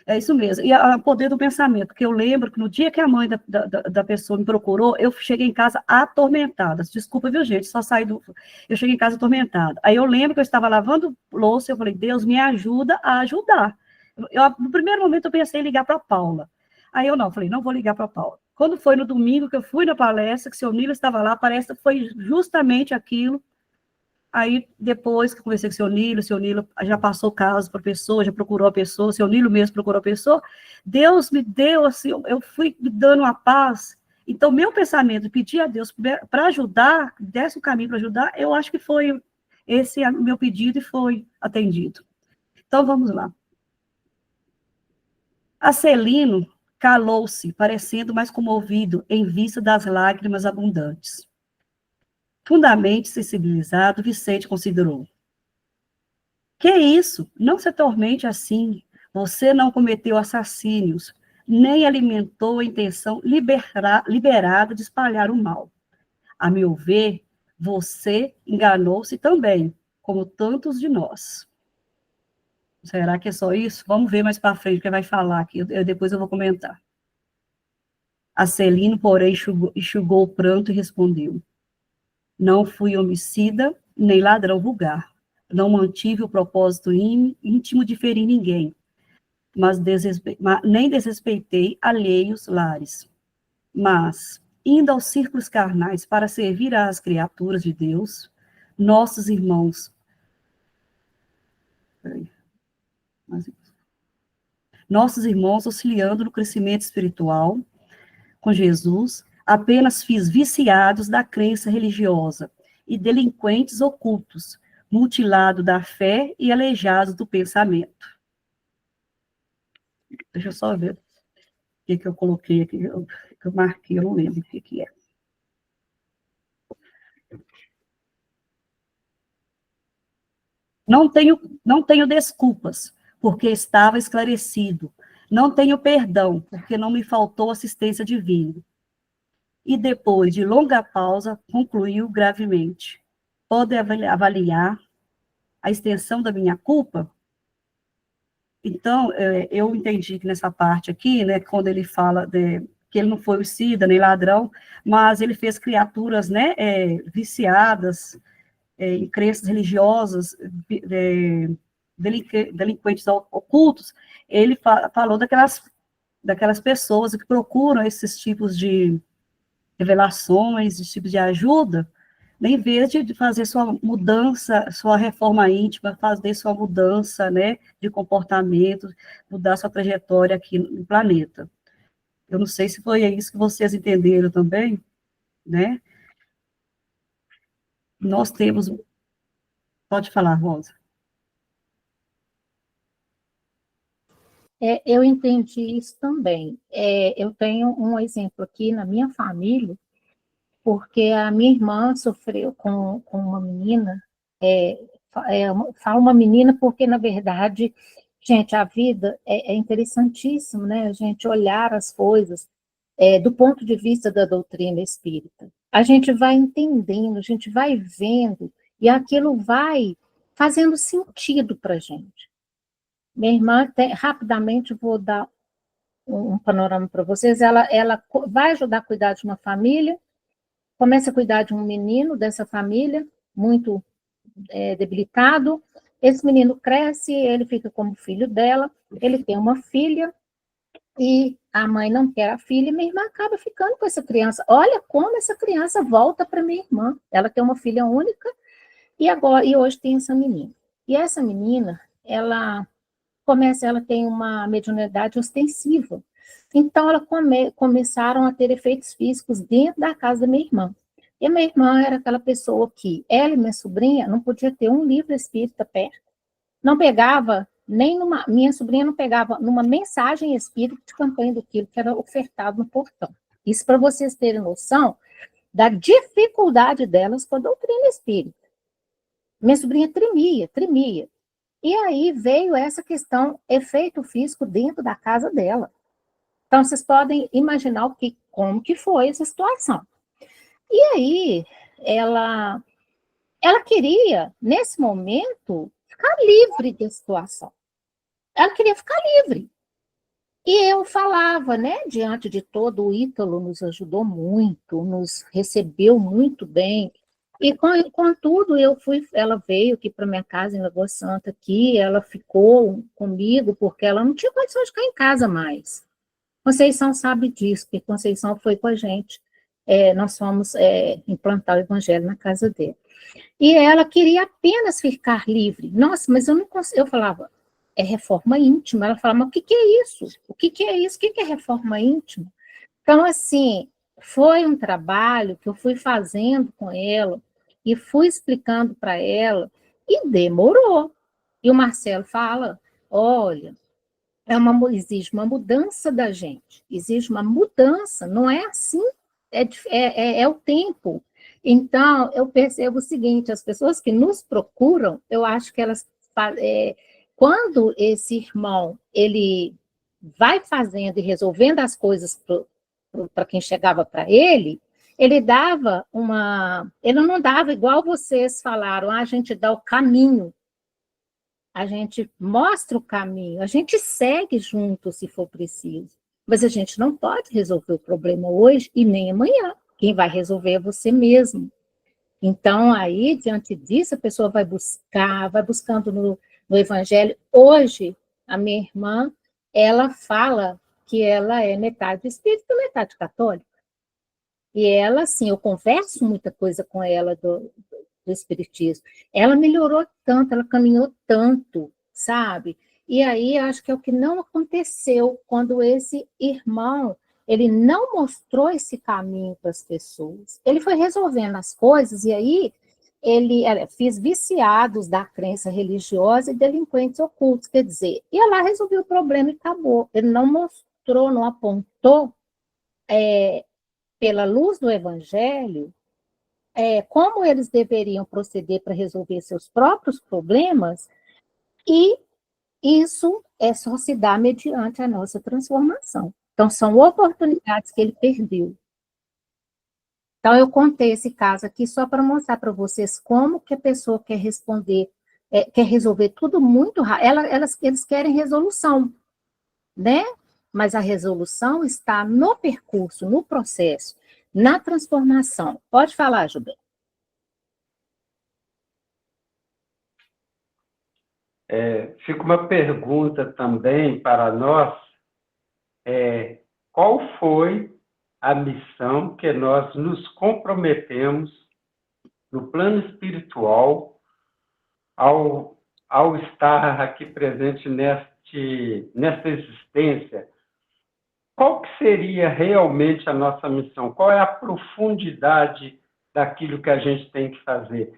É isso mesmo. E o poder do pensamento, porque eu lembro que no dia que a mãe da pessoa me procurou, eu cheguei em casa atormentada. Desculpa, viu, gente? Só saí do... Eu cheguei em casa atormentada. Aí eu lembro que eu estava lavando louça, eu falei, Deus, me ajuda a ajudar. No primeiro momento eu pensei em ligar para a Paula. Aí eu falei, não vou ligar para a Paula. Quando foi no domingo que eu fui na palestra, que o seu Nilo estava lá, parece que foi justamente aquilo. Aí, depois que conversei com o seu Nilo já passou o caso para a pessoa, já procurou a pessoa, o seu Nilo mesmo procurou a pessoa, Deus me deu, assim, eu fui me dando uma paz. Então, meu pensamento, pedir a Deus para ajudar, desse o caminho para ajudar, eu acho que foi esse o meu pedido e foi atendido. Então, vamos lá. Acelino calou-se, parecendo mais comovido, em vista das lágrimas abundantes. Fundamente sensibilizado, Vicente considerou. Que isso? Não se atormente assim. Você não cometeu assassínios, nem alimentou a intenção liberada de espalhar o mal. A meu ver, você enganou-se também, como tantos de nós. Será que é só isso? Vamos ver mais para frente o que vai falar aqui. Depois eu vou comentar. Acelino, porém, enxugou o pranto e respondeu. Não fui homicida, nem ladrão vulgar. Não mantive o propósito íntimo de ferir ninguém, mas nem desrespeitei alheios lares. Mas, indo aos círculos carnais para servir às criaturas de Deus, nossos irmãos... Nossos irmãos auxiliando no crescimento espiritual com Jesus, apenas fiz viciados da crença religiosa e delinquentes ocultos, mutilado da fé e aleijado do pensamento. Deixa eu só ver o que eu coloquei aqui, que eu marquei, eu não lembro o que é. Não tenho desculpas, porque estava esclarecido. Não tenho perdão, porque não me faltou assistência divina. E depois de longa pausa, concluiu gravemente. Pode avaliar a extensão da minha culpa? Então, eu entendi que nessa parte aqui, né, quando ele fala que ele não foi homicida nem ladrão, mas ele fez criaturas, né, viciadas, em crenças religiosas, delinquentes ocultos. Ele falou daquelas pessoas que procuram esses tipos de revelações, esse tipo de ajuda, em vez de fazer sua mudança, sua reforma íntima, fazer sua mudança, né, de comportamento, mudar sua trajetória aqui no planeta. Eu não sei se foi isso que vocês entenderam também, né? Nós temos... Pode falar, Rosa. Eu entendi isso também. Eu tenho um exemplo aqui na minha família, porque a minha irmã sofreu com uma menina, falo uma menina porque, na verdade, gente, a vida é interessantíssimo, né? A gente olhar as coisas do ponto de vista da doutrina espírita. A gente vai entendendo, a gente vai vendo, e aquilo vai fazendo sentido para a gente. Minha irmã, rapidamente, vou dar um panorama para vocês, ela vai ajudar a cuidar de uma família, começa a cuidar de um menino dessa família, muito debilitado. Esse menino cresce, ele fica como filho dela, ele tem uma filha, e a mãe não quer a filha, e minha irmã acaba ficando com essa criança. Olha como essa criança volta para minha irmã. Ela tem uma filha única, e hoje tem essa menina. E essa menina, ela tem uma mediunidade ostensiva. Então, começaram a ter efeitos físicos dentro da casa da minha irmã. E a minha irmã era aquela pessoa que, ela e minha sobrinha, não podia ter um livro espírita perto. Não pegava minha sobrinha não pegava numa mensagem espírita de campanha do quilo que era ofertado no portão. Isso para vocês terem noção da dificuldade delas com a doutrina espírita. Minha sobrinha tremia. E aí veio essa questão, efeito físico dentro da casa dela. Então, vocês podem imaginar como que foi essa situação. E aí, ela queria, nesse momento, ficar livre da situação. Ela queria ficar livre. E eu falava, né, diante de todo, o Ítalo nos ajudou muito, nos recebeu muito bem. E, contudo, ela veio aqui para minha casa em Lagoa Santa, aqui, ela ficou comigo, porque ela não tinha condição de ficar em casa mais. Conceição sabe disso, porque Conceição foi com a gente. Nós fomos implantar o evangelho na casa dela. E ela queria apenas ficar livre. Nossa, mas eu não consigo. Eu falava, é reforma íntima. Ela falava, mas o que é isso? O que é isso? O que é reforma íntima? Então, assim, foi um trabalho que eu fui fazendo com ela e fui explicando para ela, e demorou. E o Marcelo fala, olha, exige uma mudança da gente, exige uma mudança, não é assim, é o tempo. Então, eu percebo o seguinte, as pessoas que nos procuram, eu acho que elas, quando esse irmão, ele vai fazendo e resolvendo as coisas para quem chegava para ele não dava igual vocês falaram, a gente dá o caminho, a gente mostra o caminho, a gente segue junto se for preciso, mas a gente não pode resolver o problema hoje e nem amanhã, quem vai resolver é você mesmo. Então, aí, diante disso, a pessoa vai buscando no Evangelho. Hoje, a minha irmã, ela fala que ela é metade espírita, metade católica. E ela, assim, eu converso muita coisa com ela do espiritismo. Ela melhorou tanto, ela caminhou tanto, sabe? E aí, acho que é o que não aconteceu quando esse irmão, ele não mostrou esse caminho para as pessoas. Ele foi resolvendo as coisas, e aí fiz viciados da crença religiosa e delinquentes ocultos, quer dizer, ia lá, resolveu o problema e acabou. Ele não mostrou, não apontou, pela luz do evangelho, como eles deveriam proceder para resolver seus próprios problemas, e isso só se dá mediante a nossa transformação. Então, são oportunidades que ele perdeu. Então, eu contei esse caso aqui só para mostrar para vocês como que a pessoa quer responder, quer resolver tudo muito rápido. Eles querem resolução, né? Mas a resolução está no percurso, no processo, na transformação. Pode falar, Gilberto. Fica uma pergunta também para nós, qual foi a missão que nós nos comprometemos no plano espiritual ao estar aqui presente nesta existência? Qual que seria realmente a nossa missão? Qual é a profundidade daquilo que a gente tem que fazer?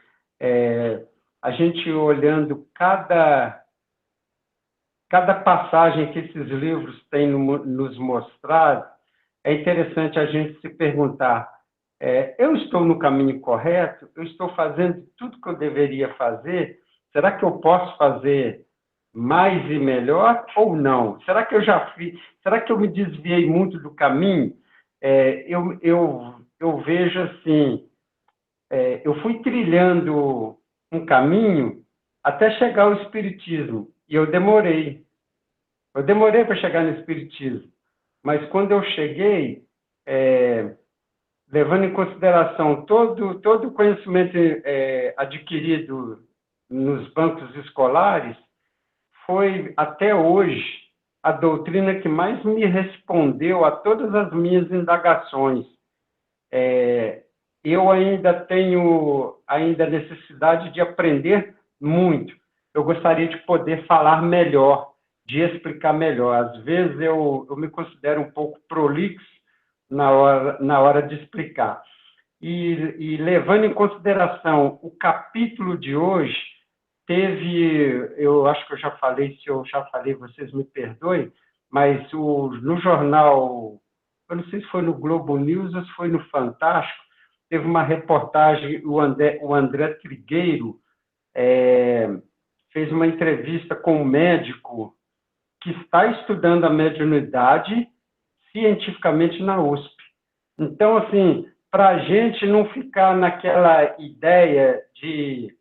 A gente olhando cada passagem que esses livros têm nos mostrado, é interessante a gente se perguntar, eu estou no caminho correto? Eu estou fazendo tudo que eu deveria fazer? Será que eu posso fazer mais e melhor ou não? Será que eu já fiz? Será que eu me desviei muito do caminho? Eu vejo assim, eu fui trilhando um caminho até chegar ao Espiritismo, e eu demorei para chegar no Espiritismo, mas quando eu cheguei, levando em consideração todo o conhecimento adquirido nos bancos escolares, foi até hoje a doutrina que mais me respondeu a todas as minhas indagações. Eu ainda tenho necessidade de aprender muito. Eu gostaria de poder falar melhor, de explicar melhor. Às vezes eu me considero um pouco prolixo na hora de explicar. E levando em consideração o capítulo de hoje, eu acho que eu já falei, se eu já falei, vocês me perdoem, mas no jornal, eu não sei se foi no Globo News ou se foi no Fantástico, teve uma reportagem, o André Trigueiro fez uma entrevista com um médico que está estudando a mediunidade cientificamente na USP. Então, assim, para a gente não ficar naquela ideia de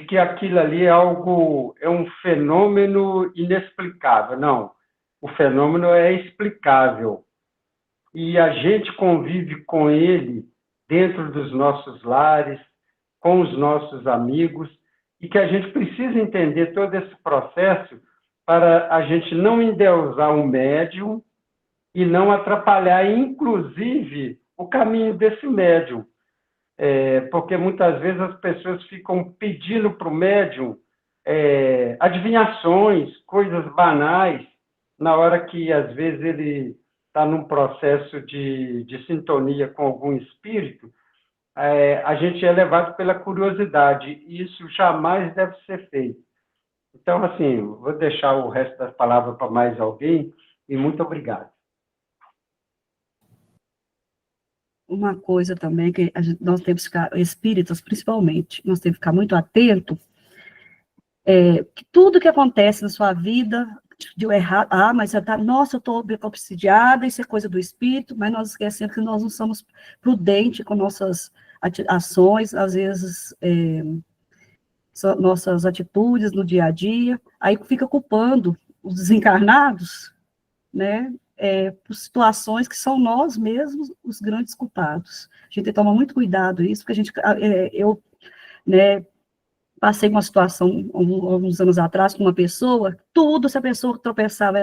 que aquilo ali é um fenômeno inexplicável. Não, o fenômeno é explicável. E a gente convive com ele dentro dos nossos lares, com os nossos amigos, e que a gente precisa entender todo esse processo para a gente não endeusar um médium e não atrapalhar, inclusive, o caminho desse médium. Porque muitas vezes as pessoas ficam pedindo para o médium adivinhações, coisas banais, na hora que, às vezes, ele está num processo de sintonia com algum espírito, a gente é levado pela curiosidade, e isso jamais deve ser feito. Então, assim, vou deixar o resto das palavras para mais alguém, e muito obrigado. Uma coisa também que nós temos que ficar, espíritas principalmente, nós temos que ficar muito atento, que tudo que acontece na sua vida, deu errado, mas nossa, eu estou obsidiada, isso é coisa do espírito, mas nós esquecemos que nós não somos prudentes com nossas ações, às vezes, nossas atitudes no dia a dia, aí fica culpando os desencarnados, né, por situações que são nós mesmos os grandes culpados. A gente tem que tomar muito cuidado isso, porque eu, né, passei uma situação alguns anos atrás com uma pessoa, se a pessoa tropeçava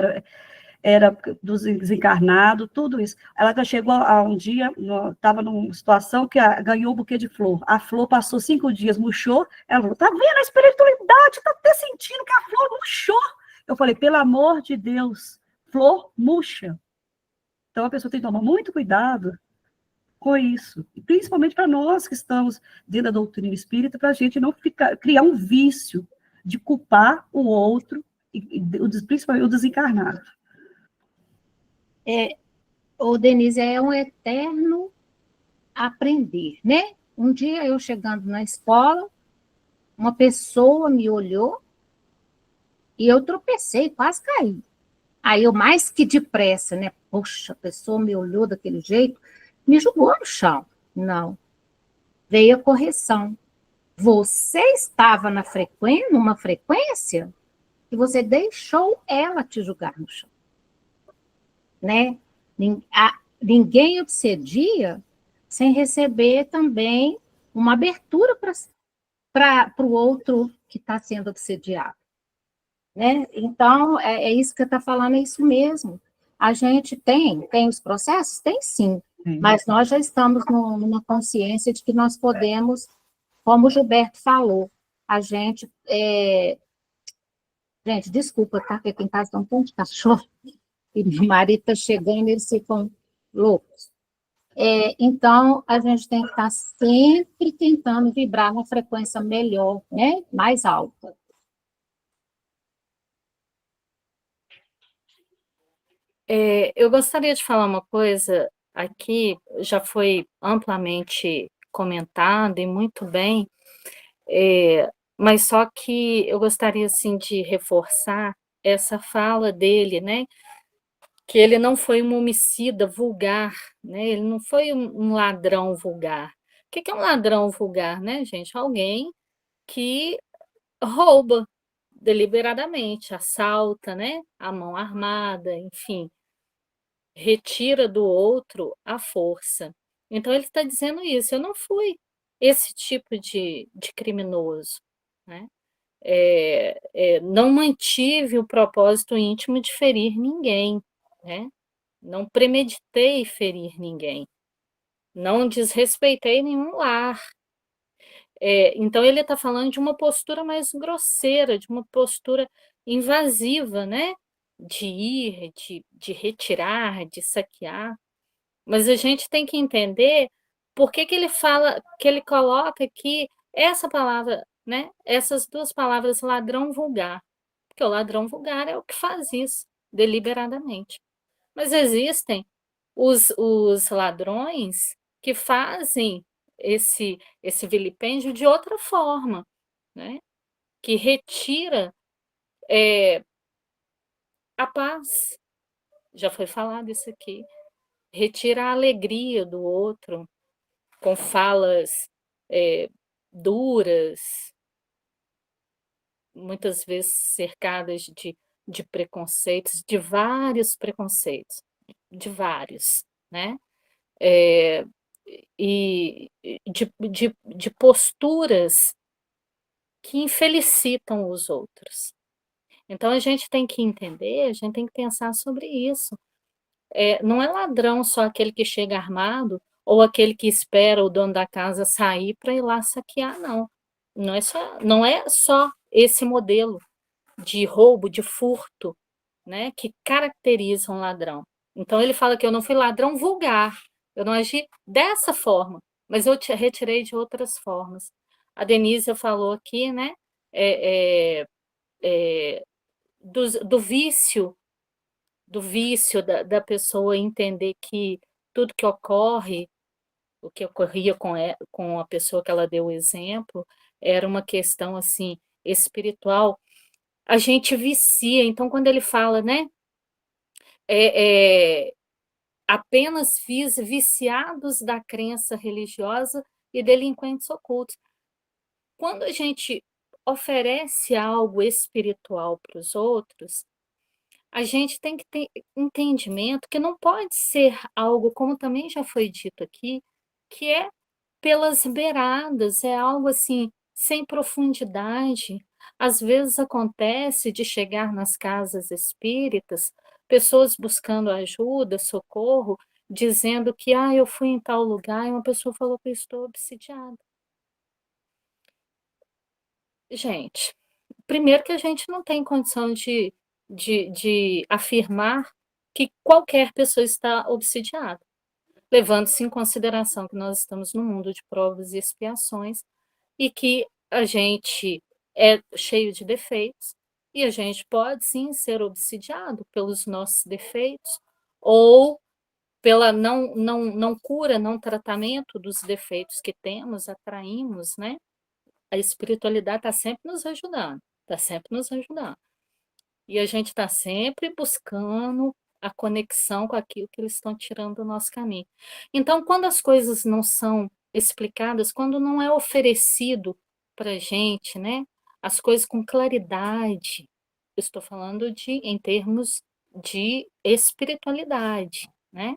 era desencarnado, tudo isso. Ela já chegou a um dia, estava numa situação que ganhou um buquê de flor. A flor passou 5 dias, murchou. Ela falou, tá vendo a espiritualidade? Tá até sentindo que a flor murchou. Eu falei, pelo amor de Deus, flor murcha. Então a pessoa tem que tomar muito cuidado com isso. E principalmente para nós que estamos dentro da doutrina espírita, para a gente não criar um vício de culpar o outro, principalmente o desencarnado. O Denise, é um eterno aprender, né? Um dia eu chegando na escola, uma pessoa me olhou e eu tropecei, quase caí. Aí eu, mais que depressa, né? Poxa, a pessoa me olhou daquele jeito, me jogou no chão. Não. Veio a correção. Você estava numa frequência que você deixou ela te julgar no chão, né? Ninguém obsedia sem receber também uma abertura para o outro que está sendo obsediado, né? Então, é isso que está falando, é isso mesmo. A gente tem os processos? Tem sim, mas nós já estamos numa consciência de que nós podemos, como o Gilberto falou, a gente... Gente, desculpa, tá? Porque aqui em casa está um tanto de cachorro, e meu marido está chegando e eles ficam loucos. Então, a gente tem que estar sempre tentando vibrar uma frequência melhor, né? Mais alta. Eu gostaria de falar uma coisa aqui, já foi amplamente comentado e muito bem, mas só que eu gostaria assim de reforçar essa fala dele, né? Que ele não foi um homicida vulgar, né? Ele não foi um ladrão vulgar. O que é um ladrão vulgar, né, gente? Alguém que rouba deliberadamente, assalta, né? A mão armada, enfim, retira do outro a força. Então ele está dizendo isso. Eu não fui esse tipo de criminoso, né? Não mantive o propósito íntimo de ferir ninguém, né? Não premeditei ferir ninguém, não desrespeitei nenhum lar. Então ele está falando de uma postura mais grosseira, de uma postura invasiva, né? De ir, de retirar, de saquear. Mas a gente tem que entender por que ele fala, que ele coloca aqui essa palavra, né? Essas duas palavras, ladrão vulgar. Porque o ladrão vulgar é o que faz isso, deliberadamente. Mas existem os ladrões que fazem esse vilipêndio de outra forma, né? Que retira a paz. Já foi falado isso aqui. Retira a alegria do outro com falas duras, muitas vezes cercadas de preconceitos, de vários preconceitos, de vários, né? E de posturas que infelicitam os outros. Então a gente tem que entender, a gente tem que pensar sobre isso. Não é ladrão só aquele que chega armado ou aquele que espera o dono da casa sair para ir lá saquear, não. Não é só esse modelo de roubo, de furto, né, que caracteriza um ladrão. Então ele fala que eu não fui ladrão vulgar, eu não agi dessa forma, mas eu te retirei de outras formas. A Denise falou aqui, né, é, é, é, do vício, da pessoa entender que tudo que ocorre, o que ocorria com a pessoa que ela deu o exemplo, era uma questão assim espiritual. A gente vicia. Então, quando ele fala, né, é, é, apenas viciados da crença religiosa e delinquentes ocultos. Quando a gente oferece algo espiritual para os outros, a gente tem que ter entendimento que não pode ser algo, como também já foi dito aqui, que é pelas beiradas, é algo assim, sem profundidade. Às vezes acontece de chegar nas casas espíritas, pessoas buscando ajuda, socorro, dizendo que eu fui em tal lugar e uma pessoa falou que eu estou obsidiada. Gente, primeiro que a gente não tem condição de afirmar que qualquer pessoa está obsidiada. levando-se em consideração que nós estamos num mundo de provas e expiações e que a gente é cheio de defeitos e a gente pode sim ser obsidiado pelos nossos defeitos ou pela não cura, não tratamento dos defeitos que temos, atraímos, né? A espiritualidade está sempre nos ajudando, está sempre nos ajudando. E a gente está sempre buscando a conexão com aquilo que eles estão tirando do nosso caminho. Então, quando as coisas não são explicadas, quando não é oferecido para a gente, né, as coisas com claridade, eu estou falando em termos de espiritualidade, né?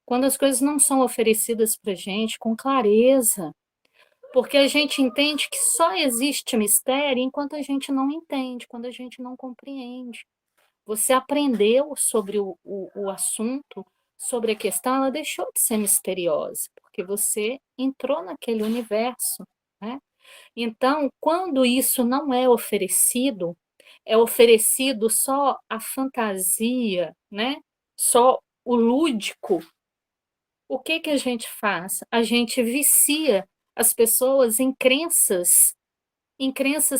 Quando as coisas não são oferecidas para a gente com clareza, porque a gente entende que só existe mistério enquanto a gente não entende, quando a gente não compreende. Você aprendeu sobre o assunto, sobre a questão, ela deixou de ser misteriosa, porque você entrou naquele universo, né? Então, quando isso não é oferecido só a fantasia, né? Só o lúdico, o que que a gente faz? A gente vicia as pessoas em crenças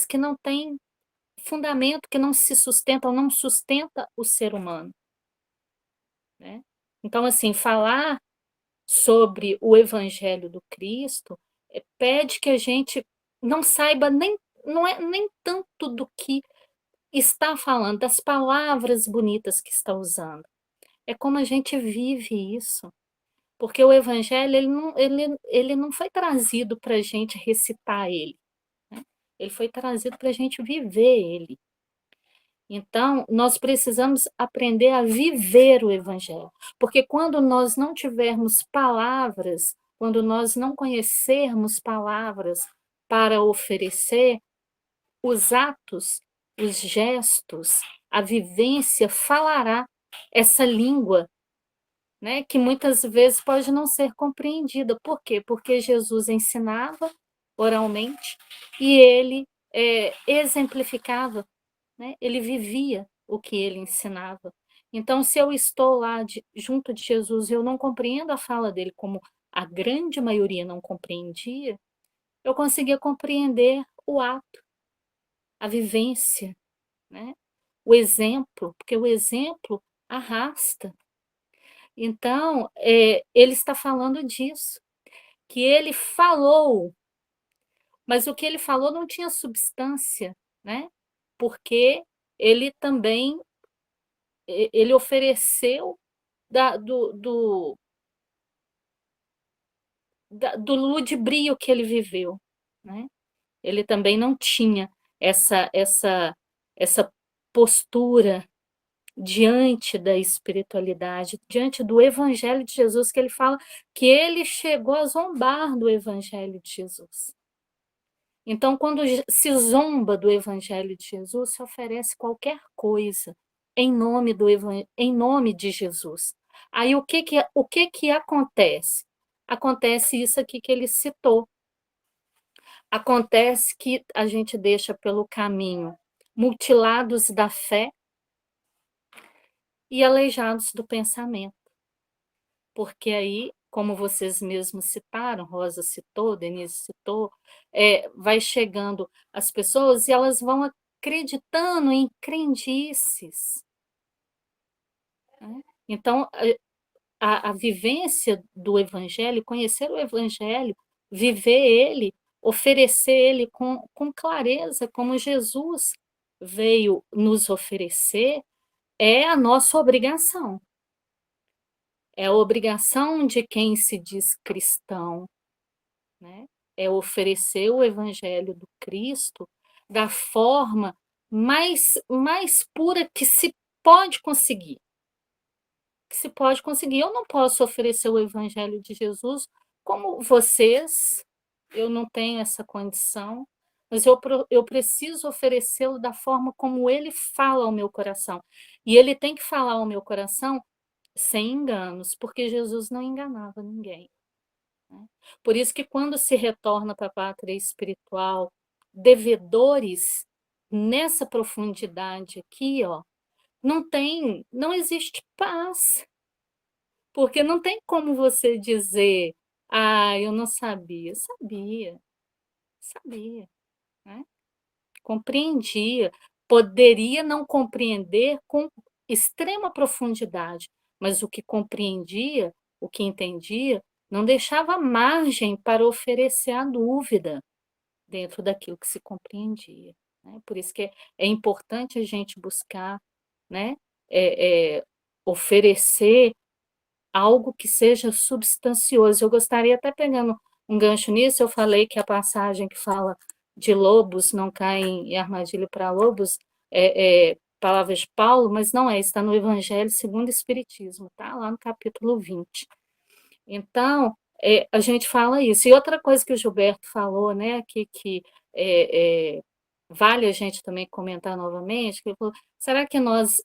que não têm fundamento, que não se sustentam, não sustenta o ser humano, né? Então, assim, falar sobre o evangelho do Cristo pede que a gente não saiba nem, não é nem tanto do que está falando, das palavras bonitas que está usando. É como a gente vive isso. Porque o evangelho, ele não foi trazido para a gente recitar ele, né? Ele foi trazido para a gente viver ele. Então, nós precisamos aprender a viver o evangelho. Porque quando nós não tivermos palavras, quando nós não conhecermos palavras para oferecer, os atos, os gestos, a vivência falará essa língua, né, que muitas vezes pode não ser compreendida. Por quê? Porque Jesus ensinava oralmente e ele exemplificava, né? Ele vivia o que ele ensinava. Então, se eu estou lá junto de Jesus e eu não compreendo a fala dele como a grande maioria não compreendia, eu conseguia compreender o ato, a vivência, né? O exemplo, porque o exemplo arrasta. Então, ele está falando disso, que ele falou, mas o que ele falou não tinha substância, né? Porque ele também ele ofereceu do ludibrio que ele viveu, né? Ele também não tinha essa postura diante da espiritualidade, diante do evangelho de Jesus, que ele fala que ele chegou a zombar do evangelho de Jesus. Então, quando se zomba do evangelho de Jesus, se oferece qualquer coisa em nome de Jesus. Aí o que que acontece? Acontece isso aqui que ele citou. Acontece que a gente deixa pelo caminho mutilados da fé e aleijados do pensamento. Porque aí, como vocês mesmos citaram, Rosa citou, Denise citou, vai chegando as pessoas e elas vão acreditando em crendices, né? Então, a vivência do evangelho, conhecer o evangelho, viver ele, oferecer ele com clareza, como Jesus veio nos oferecer, é a nossa obrigação. É a obrigação de quem se diz cristão, né? É oferecer o evangelho do Cristo da forma mais pura que se pode conseguir. Que se pode conseguir. Eu não posso oferecer o evangelho de Jesus como vocês, eu não tenho essa condição, mas eu preciso oferecê-lo da forma como ele fala ao meu coração. E ele tem que falar ao meu coração sem enganos, porque Jesus não enganava ninguém, né? Por isso que quando se retorna para a pátria espiritual, devedores nessa profundidade aqui, ó, não existe paz, Porque não tem como você dizer, ah, eu não sabia. Sabia, sabia, né? Compreendia. Poderia não compreender com extrema profundidade, mas o que compreendia, o que entendia, não deixava margem para oferecer a dúvida dentro daquilo que se compreendia, né? Por isso que é importante a gente buscar, né, oferecer algo que seja substancioso. Eu gostaria, até pegando um gancho nisso, eu falei que a passagem que fala de lobos não caem em armadilha para lobos, palavras de Paulo, mas não é, está no Evangelho segundo o Espiritismo, tá? Lá no capítulo 20. Então, a gente fala isso. E outra coisa que o Gilberto falou, né, aqui, que vale a gente também comentar novamente, que ele falou, será que nós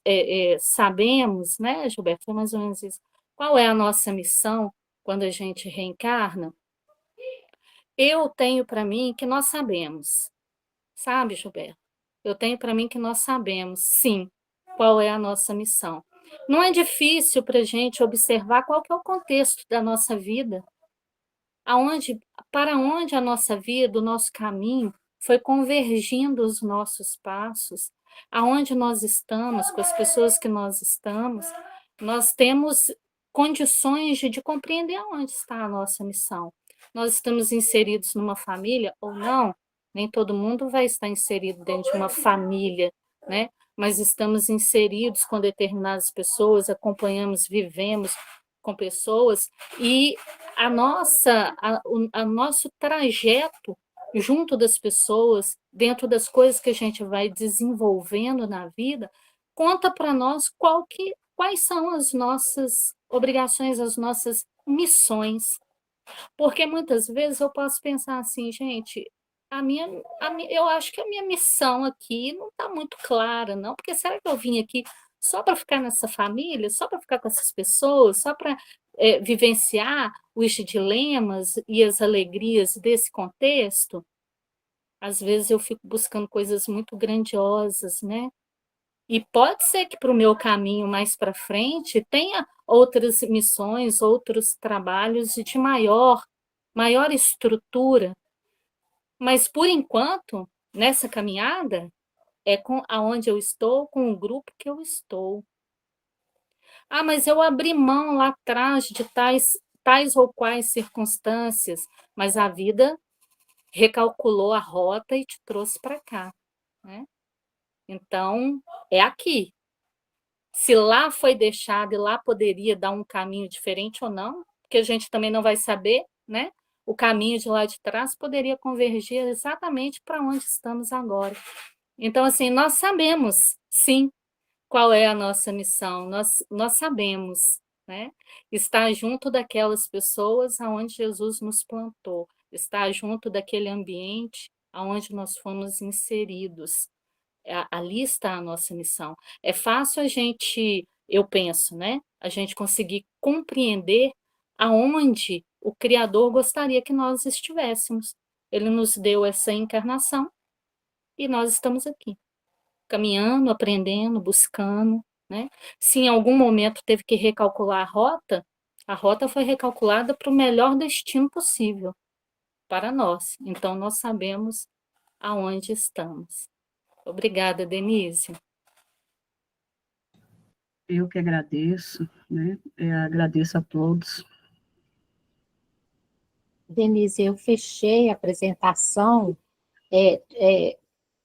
sabemos, né, Gilberto, foi mais ou menos isso, qual é a nossa missão quando a gente reencarna? Eu tenho para mim que nós sabemos, sabe, Gilberto? Eu tenho para mim que nós sabemos, sim, qual é a nossa missão. Não é difícil para a gente observar qual que é o contexto da nossa vida, aonde, para onde a nossa vida, o nosso caminho foi convergindo os nossos passos, aonde nós estamos, com as pessoas que nós estamos, nós temos condições de compreender aonde está a nossa missão. Nós estamos inseridos numa família ou não, nem todo mundo vai estar inserido dentro de uma família, né? Mas estamos inseridos com determinadas pessoas, acompanhamos, vivemos com pessoas, e o nosso trajeto junto das pessoas, dentro das coisas que a gente vai desenvolvendo na vida, conta para nós quais são as nossas obrigações, as nossas missões. Porque muitas vezes eu posso pensar assim, gente, eu acho que a minha missão aqui não está muito clara, não, porque será que eu vim aqui só para ficar nessa família, só para ficar com essas pessoas, só para vivenciar os dilemas e as alegrias desse contexto? Às vezes eu fico buscando coisas muito grandiosas, né? E pode ser que para o meu caminho mais para frente tenha outras missões, outros trabalhos de maior estrutura, mas por enquanto, nessa caminhada, é com aonde eu estou, com o grupo que eu estou. Ah, mas eu abri mão lá atrás de tais ou quais circunstâncias, mas a vida recalculou a rota e te trouxe para cá, né? Então, é aqui. Se lá foi deixado e lá poderia dar um caminho diferente ou não, porque a gente também não vai saber, né? O caminho de lá de trás poderia convergir exatamente para onde estamos agora. Então, assim, nós sabemos, sim, qual é a nossa missão, nós sabemos, né? Estar junto daquelas pessoas aonde Jesus nos plantou, estar junto daquele ambiente aonde nós fomos inseridos. Ali está a nossa missão. É fácil a gente, eu penso, né? A gente conseguir compreender aonde o Criador gostaria que nós estivéssemos. Ele nos deu essa encarnação e nós estamos aqui, caminhando, aprendendo, buscando, né? Se em algum momento teve que recalcular a rota foi recalculada para o melhor destino possível para nós. Então, nós sabemos aonde estamos. Obrigada, Denise. Eu que agradeço, né? Agradeço a todos. Denise, eu fechei a apresentação.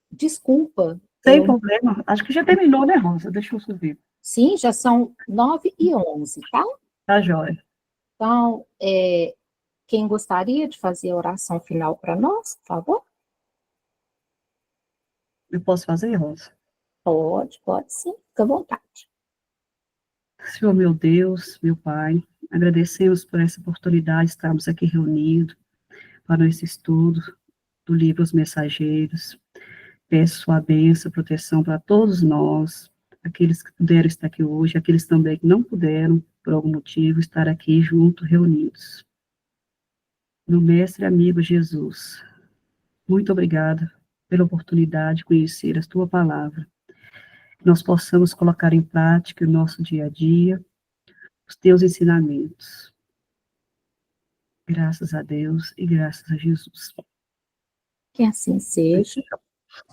Desculpa, Sem problema. Acho que já terminou, né, Rosa? Deixa eu subir. sim, já são 9h11, tá? Tá, joia. Então, quem gostaria de fazer a oração final para nós, por favor? Eu posso fazer, Rosa? Pode sim, fica à vontade. Senhor, meu Deus, meu Pai, agradecemos por essa oportunidade de estarmos aqui reunidos para esse estudo do livro Os Mensageiros. Peço sua bênção, proteção para todos nós, aqueles que puderam estar aqui hoje, aqueles também que não puderam, por algum motivo, estar aqui juntos, reunidos. Meu mestre e amigo Jesus, muito obrigada pela oportunidade de conhecer a tua palavra. Que nós possamos colocar em prática o nosso dia a dia, os teus ensinamentos. Graças a Deus e graças a Jesus. Que assim seja.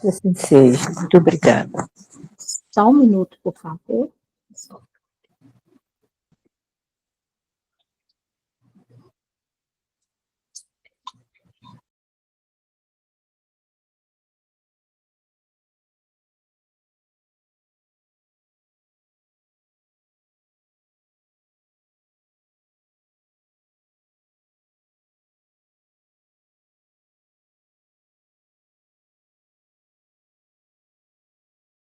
Que assim seja. Muito obrigada. Só um minuto, por favor.